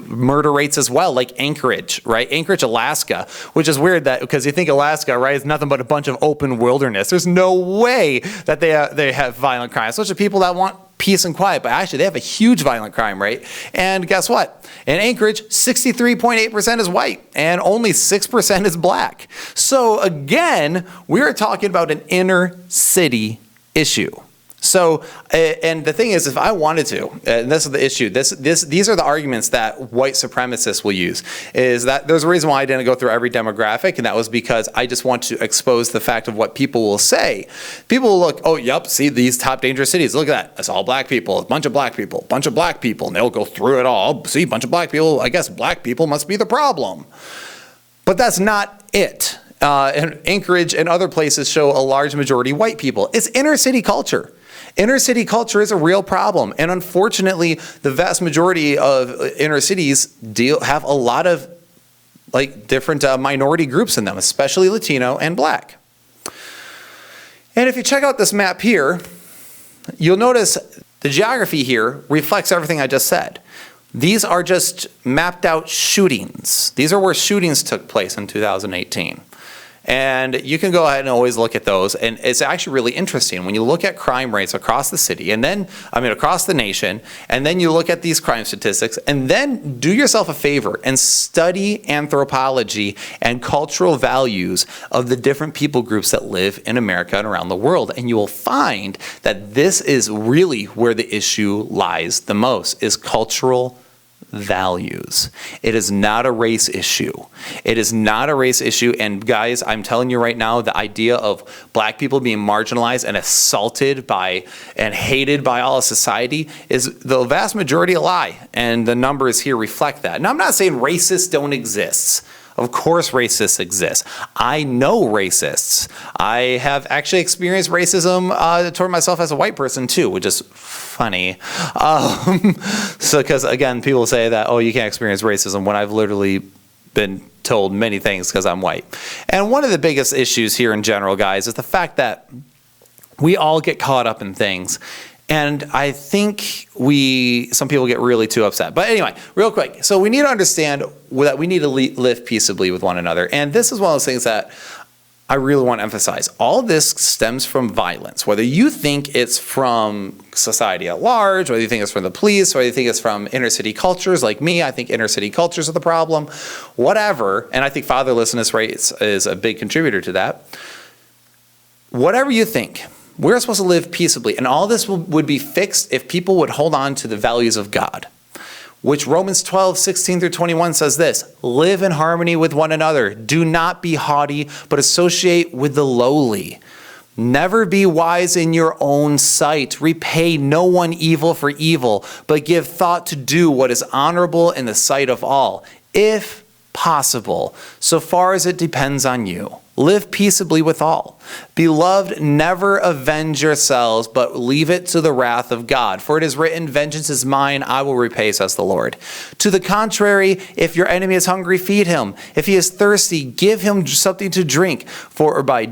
murder rates as well, like Anchorage, right? Anchorage, Alaska, which is weird that because you think Alaska, right, is nothing but a bunch of open wilderness. There's no way that they have violent crime, especially people that want peace and quiet, but actually they have a huge violent crime rate. And guess what? In Anchorage, 63.8% is white and only 6% is black. So again, we are talking about an inner city issue. So, and the thing is, if I wanted to, and this is the issue, these are the arguments that white supremacists will use, is that there's a reason why I didn't go through every demographic, and that was because I just want to expose the fact of what people will say. People will look, oh, yep, see these top dangerous cities, look at that, it's all black people, a bunch of black people, a bunch of black people, and they'll go through it all, see, a bunch of black people, I guess black people must be the problem. But that's not it. And Anchorage and other places show a large majority white people. It's inner city culture. Inner city culture is a real problem, and unfortunately, the vast majority of inner cities have a lot of different minority groups in them, especially Latino and black. And if you check out this map here, you'll notice the geography here reflects everything I just said. These are just mapped out shootings. These are where shootings took place in 2018. And you can go ahead and always look at those. And it's actually really interesting when you look at crime rates across the city and then, across the nation, and then you look at these crime statistics and then do yourself a favor and study anthropology and cultural values of the different people groups that live in America and around the world. And you will find that this is really where the issue lies the most, is cultural values. It is not a race issue. It is not a race issue. And guys, I'm telling you right now, the idea of black people being marginalized and assaulted by and hated by all of society is the vast majority a lie. And the numbers here reflect that. Now, I'm not saying racists don't exist. Of course racists exist. I know racists. I have actually experienced racism toward myself as a white person too, which is funny. So because again, people say that, oh, you can't experience racism when I've literally been told many things because I'm white. And one of the biggest issues here in general, guys, is the fact that we all get caught up in things. And I think some people get really too upset. But anyway, real quick. So we need to understand that we need to live peaceably with one another. And this is one of those things that I really want to emphasize, all this stems from violence. Whether you think it's from society at large, whether you think it's from the police, whether you think it's from inner city cultures like me, I think inner city cultures are the problem, whatever, and I think fatherlessness rates is a big contributor to that. Whatever you think, we're supposed to live peaceably, and all this would be fixed if people would hold on to the values of God, which Romans 12:16-21 says this: live in harmony with one another. Do not be haughty, but associate with the lowly. Never be wise in your own sight. Repay no one evil for evil, but give thought to do what is honorable in the sight of all, if possible, so far as it depends on you. Live peaceably with all. Beloved, never avenge yourselves, but leave it to the wrath of God. For it is written, vengeance is mine, I will repay, says the Lord. To the contrary, if your enemy is hungry, feed him. If he is thirsty, give him something to drink. For by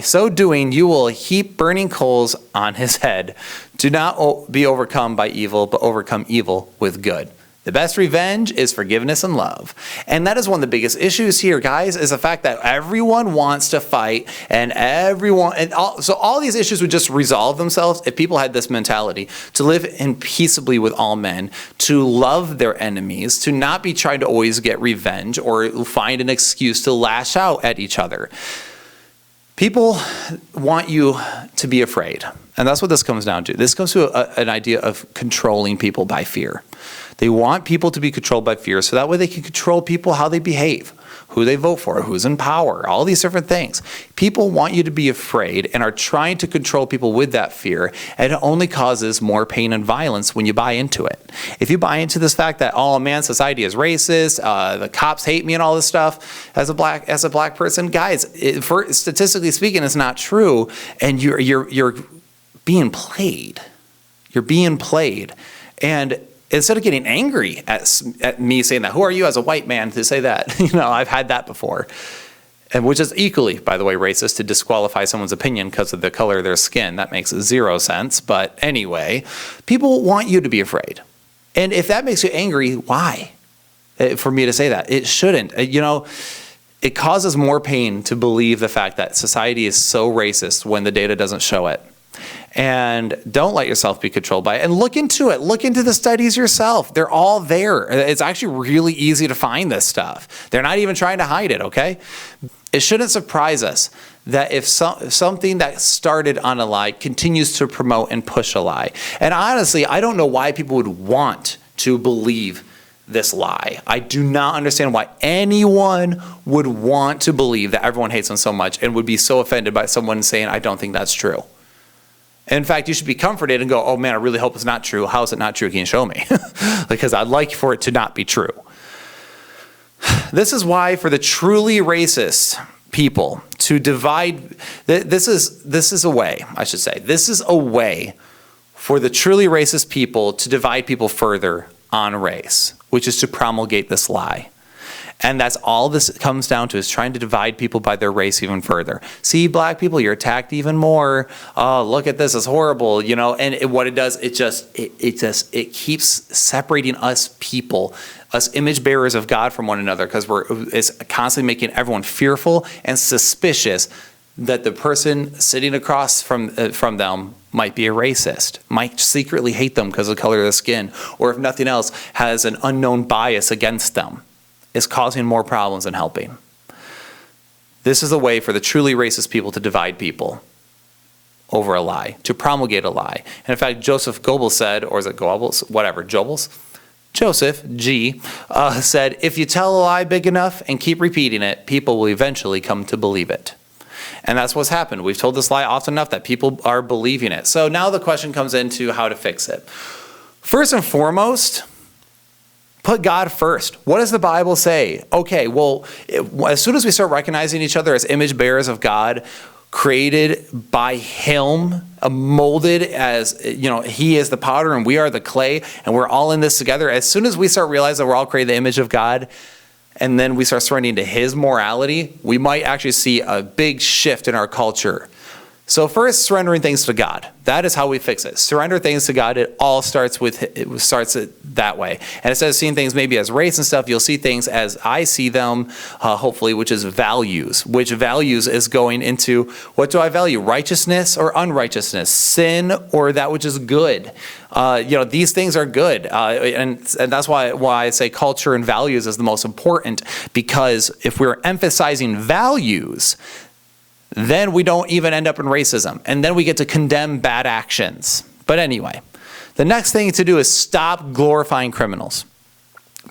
so doing, you will heap burning coals on his head. Do not be overcome by evil, but overcome evil with good. The best revenge is forgiveness and love. And that is one of the biggest issues here, guys, is the fact that everyone wants to fight, and so all these issues would just resolve themselves if people had this mentality to live in peaceably with all men, to love their enemies, to not be trying to always get revenge or find an excuse to lash out at each other. People want you to be afraid. And that's what this comes down to. This comes to an idea of controlling people by fear. They want people to be controlled by fear so that way they can control people, how they behave, who they vote for, who's in power, all these different things. People want you to be afraid and are trying to control people with that fear, and it only causes more pain and violence when you buy into it. If you buy into this fact that, oh man, society is racist, the cops hate me and all this stuff, as a black person, guys, statistically speaking, it's not true, and you're being played. You're being played. And instead of getting angry at me saying that, who are you as a white man to say that? I've had that before. And which is equally, by the way, racist to disqualify someone's opinion because of the color of their skin. That makes zero sense. But anyway, people want you to be afraid. And if that makes you angry, why? For me to say that. It shouldn't. It causes more pain to believe the fact that society is so racist when the data doesn't show it. And don't let yourself be controlled by it. And look into it. Look into the studies yourself. They're all there. It's actually really easy to find this stuff. They're not even trying to hide it, okay? It shouldn't surprise us that if something that started on a lie continues to promote and push a lie. And honestly, I don't know why people would want to believe this lie. I do not understand why anyone would want to believe that everyone hates them so much and would be so offended by someone saying, I don't think that's true. In fact, you should be comforted and go, oh man, I really hope it's not true. How is it not true? Can you show me? Because I'd like for it to not be true. This is why for the truly racist people to divide, this is a way, I should say. This is a way for the truly racist people to divide people further on race, which is to promulgate this lie. And that's all this comes down to, is trying to divide people by their race even further. See, black people, you're attacked even more. Oh, look at this, it's horrible, And what it does, it keeps separating us people, us image bearers of God from one another, because it's constantly making everyone fearful and suspicious that the person sitting across from them might be a racist, might secretly hate them because of the color of their skin, or if nothing else, has an unknown bias against them. Is causing more problems than helping. This is a way for the truly racist people to divide people over a lie, to promulgate a lie. And in fact, Joseph Goebbels said, or is it Goebbels? Whatever, Goebbels? Joseph G. Said, if you tell a lie big enough and keep repeating it, people will eventually come to believe it. And that's what's happened. We've told this lie often enough that people are believing it. So now the question comes into how to fix it. First and foremost, put God first. What does the Bible say? Okay, well, as soon as we start recognizing each other as image bearers of God, created by Him, molded as, He is the potter and we are the clay, and we're all in this together. As soon as we start realizing that we're all created in the image of God, and then we start surrendering to His morality, we might actually see a big shift in our culture So first, surrendering things to God. That is how we fix it. Surrender things to God. It all starts that way. And instead of seeing things maybe as race and stuff, you'll see things as I see them, hopefully, which is values. Which values is going into, what do I value? Righteousness or unrighteousness? Sin or that which is good? These things are good. And that's why I say culture and values is the most important, because if we're emphasizing values, then we don't even end up in racism. And then we get to condemn bad actions. But anyway, the next thing to do is stop glorifying criminals.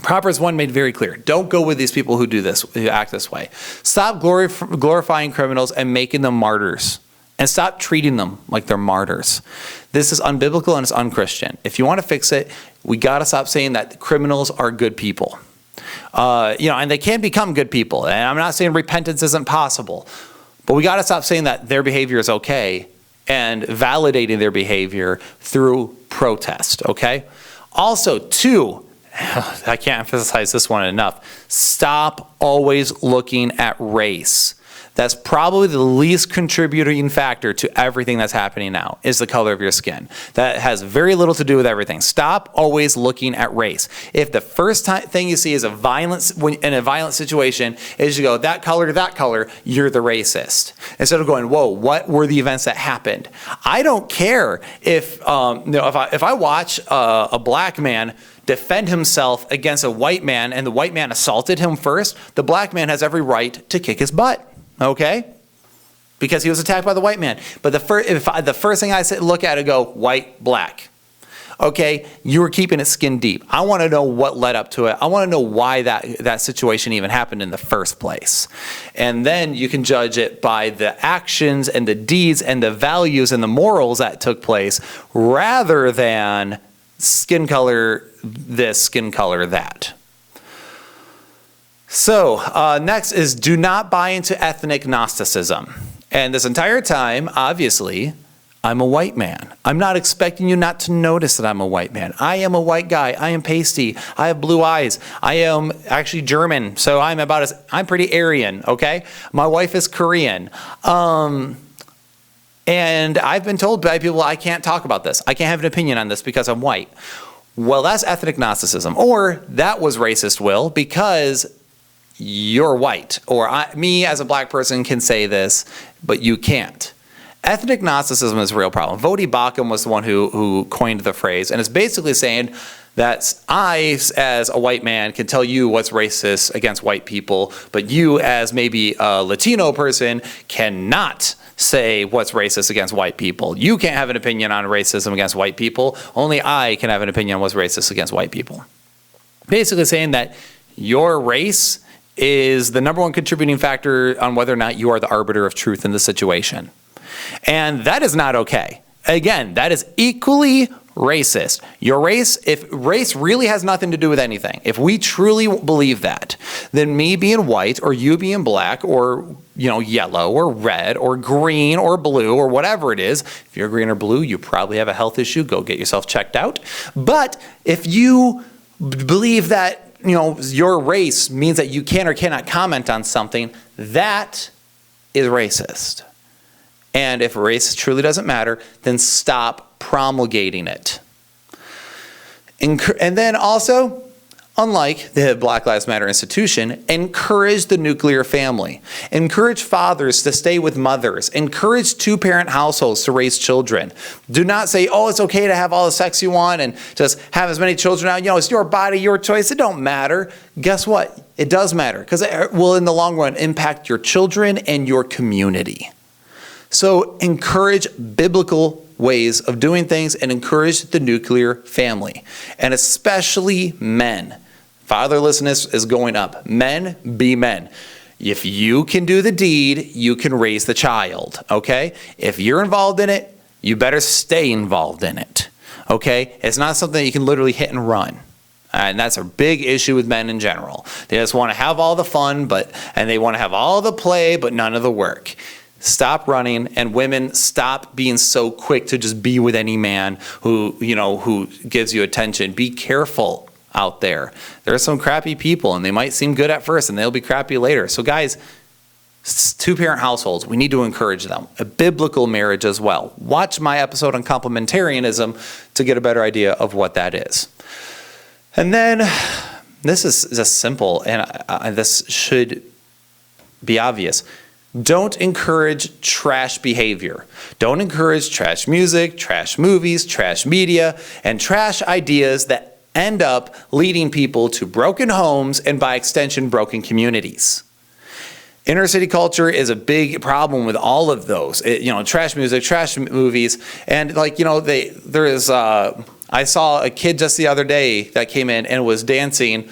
Proverbs 1 made very clear. Don't go with these people who act this way. Stop glorifying criminals and making them martyrs. And stop treating them like they're martyrs. This is unbiblical and it's unchristian. If you want to fix it, we got to stop saying that criminals are good people. And they can become good people. And I'm not saying repentance isn't possible. But we got to stop saying that their behavior is okay and validating their behavior through protest, okay? Also, 2, I can't emphasize this one enough, stop always looking at race. That's probably the least contributing factor to everything that's happening now, is the color of your skin. That has very little to do with everything. Stop always looking at race. If the first thing you see is in a violent situation is you go, that color, you're the racist. Instead of going, whoa, what were the events that happened? I don't care if I watch a black man defend himself against a white man and the white man assaulted him first, the black man has every right to kick his butt. Okay? Because he was attacked by the white man. But the first thing I look at and go, white, black. Okay? You were keeping it skin deep. I want to know what led up to it. I want to know why that situation even happened in the first place. And then you can judge it by the actions and the deeds and the values and the morals that took place, rather than skin color this, skin color that. So next is do not buy into ethnic Gnosticism. And this entire time, obviously, I'm a white man. I'm not expecting you not to notice that I'm a white man. I am a white guy. I am pasty. I have blue eyes. I am actually German, so I'm pretty Aryan, okay? My wife is Korean. And I've been told by people I can't talk about this. I can't have an opinion on this because I'm white. Well, that's ethnic Gnosticism. Or that was racist, Will, because you're white, or me as a black person can say this, but you can't. Ethnic Gnosticism is a real problem. Vodi Bakum was the one who coined the phrase, and it's basically saying that I, as a white man, can tell you what's racist against white people, but you, as maybe a Latino person, cannot say what's racist against white people. You can't have an opinion on racism against white people. Only I can have an opinion on what's racist against white people. Basically saying that your race is the number one contributing factor on whether or not you are the arbiter of truth in the situation. And that is not okay. Again, that is equally racist. Your race, if race really has nothing to do with anything, if we truly believe that, then me being white or you being black or yellow or red or green or blue or whatever it is, if you're green or blue, you probably have a health issue. Go get yourself checked out. But if you believe that your race means that you can or cannot comment on something, that is racist. And if race truly doesn't matter, then stop promulgating it. And then also, unlike the Black Lives Matter institution, encourage the nuclear family. Encourage fathers to stay with mothers. Encourage two-parent households to raise children. Do not say, oh, it's okay to have all the sex you want and just have as many children out. It's your body, your choice. It don't matter. Guess what? It does matter, because it will, in the long run, impact your children and your community. So encourage biblical ways of doing things and encourage the nuclear family, and especially men. Fatherlessness is going up. Men, be men. If you can do the deed, you can raise the child, okay? If you're involved in it, you better stay involved in it, okay? It's not something that you can literally hit and run. And that's a big issue with men in general. They just want to have all the fun, and they want to have all the play, but none of the work. Stop running, and women, stop being so quick to just be with any man who gives you attention. Be careful out there. There are some crappy people, and they might seem good at first, and they'll be crappy later. So guys, Two-parent households, we need to encourage them. A biblical marriage as well. Watch my episode on complementarianism to get a better idea of what that is. And then, this is just simple, and this should be obvious. Don't encourage trash behavior. Don't encourage trash music, trash movies, trash media, and trash ideas that end up leading people to broken homes and, by extension, broken communities. Inner city culture is a big problem with all of those. Trash music, trash movies, and I saw a kid just the other day that came in and was dancing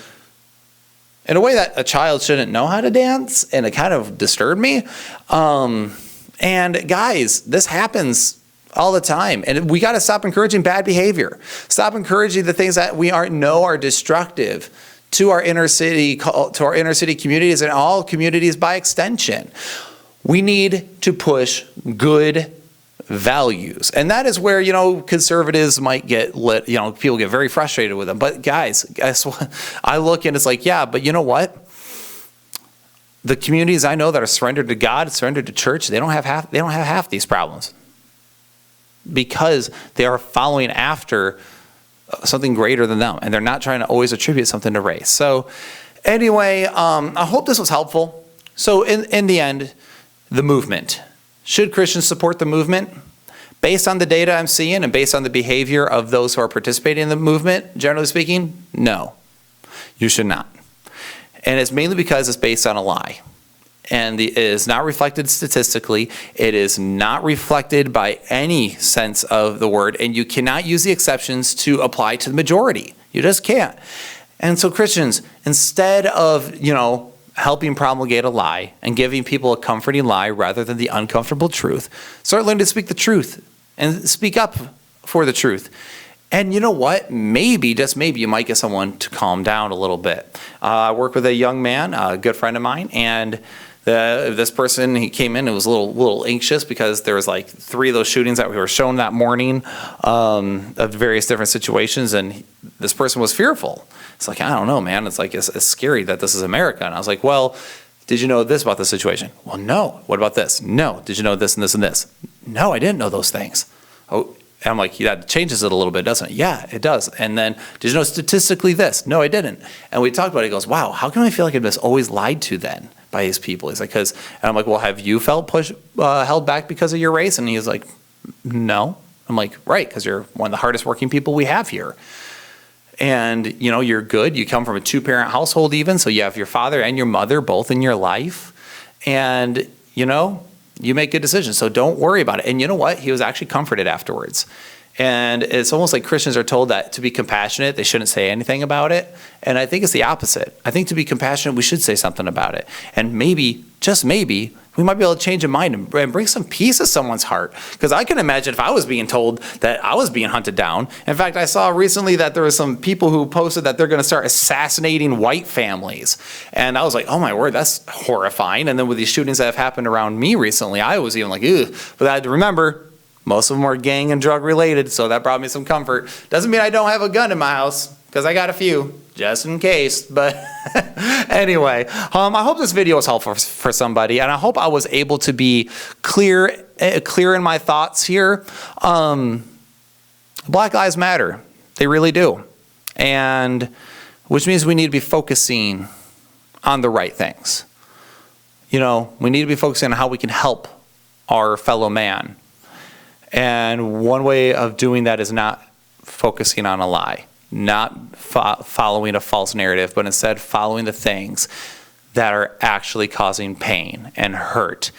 in a way that a child shouldn't know how to dance, and it kind of disturbed me. And guys, this happens all the time, and we got to stop encouraging bad behavior. Stop encouraging the things that we know are destructive to our inner city communities and all communities by extension. We need to push good values. And that is where, conservatives might get people get very frustrated with them. But guys, guess what? I look and it's like, yeah, but you know what? The communities I know that are surrendered to God, surrendered to church, they don't have half these problems. Because they are following after something greater than them, and they're not trying to always attribute something to race. So anyway, I hope this was helpful. So in the end, the movement. Should Christians support the movement? Based on the data I'm seeing and based on the behavior of those who are participating in the movement, generally speaking, no, you should not. And it's mainly because it's based on a lie. And it is not reflected statistically. It is not reflected by any sense of the word. And you cannot use the exceptions to apply to the majority. You just can't. And so Christians, instead of, helping promulgate a lie and giving people a comforting lie rather than the uncomfortable truth, start learning to speak the truth and speak up for the truth. And you know what? Maybe, just maybe, you might get someone to calm down a little bit. I work with a young man, a good friend of mine, and this person, he came in and was a little anxious because there was like 3 of those shootings that we were shown that morning of various different situations, and this person was fearful. It's like, I don't know, man. It's like, it's scary that this is America. And I was like, well, did you know this about the situation? Well, no. What about this? No. Did you know this and this and this? No, I didn't know those things. Oh, and I'm like, that changes it a little bit, doesn't it? Yeah, it does. And then, did you know statistically this? No, I didn't. And we talked about it. He goes, wow, how come I feel like I'm just always lied to then by these people? He's like, and I'm like, well, have you felt held back because of your race? And he's like, no. I'm like, right, because you're one of the hardest working people we have here. And, you're good. You come from a 2-parent household even, so you have your father and your mother both in your life. And, you make good decisions, so don't worry about it. And you know what? He was actually comforted afterwards. And it's almost like Christians are told that to be compassionate, they shouldn't say anything about it. And I think it's the opposite. I think to be compassionate, we should say something about it. And maybe, just maybe, we might be able to change a mind and bring some peace to someone's heart. Because I can imagine if I was being told that I was being hunted down. In fact, I saw recently that there were some people who posted that they're going to start assassinating white families. And I was like, oh my word, that's horrifying. And then with these shootings that have happened around me recently, I was even like, ew. But I had to remember, most of them are gang and drug related, so that brought me some comfort. Doesn't mean I don't have a gun in my house, because I got a few, just in case. But anyway, I hope this video was helpful for somebody, and I hope I was able to be clear in my thoughts here. Black lives matter. They really do. And which means we need to be focusing on the right things. We need to be focusing on how we can help our fellow man. And one way of doing that is not focusing on a lie, not following a false narrative, but instead following the things that are actually causing pain and hurt,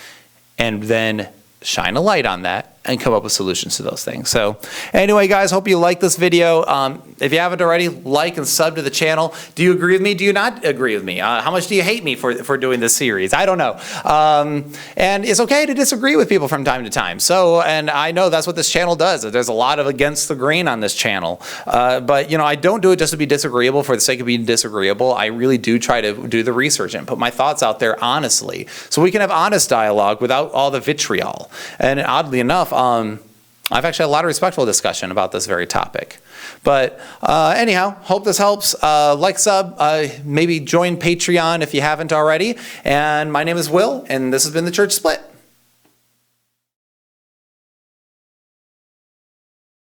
and then shine a light on that and come up with solutions to those things. So anyway, guys, hope you like this video. If you haven't already, like and sub to the channel. Do you agree with me? Do you not agree with me? How much do you hate me for doing this series? I don't know. And it's okay to disagree with people from time to time. And I know that's what this channel does. There's a lot of against the grain on this channel. But I don't do it just to be disagreeable for the sake of being disagreeable. I really do try to do the research and put my thoughts out there honestly, so we can have honest dialogue without all the vitriol. And oddly enough, I've actually had a lot of respectful discussion about this very topic. But anyhow, hope this helps. Like, sub, maybe join Patreon if you haven't already. And my name is Will, and this has been The Church Split.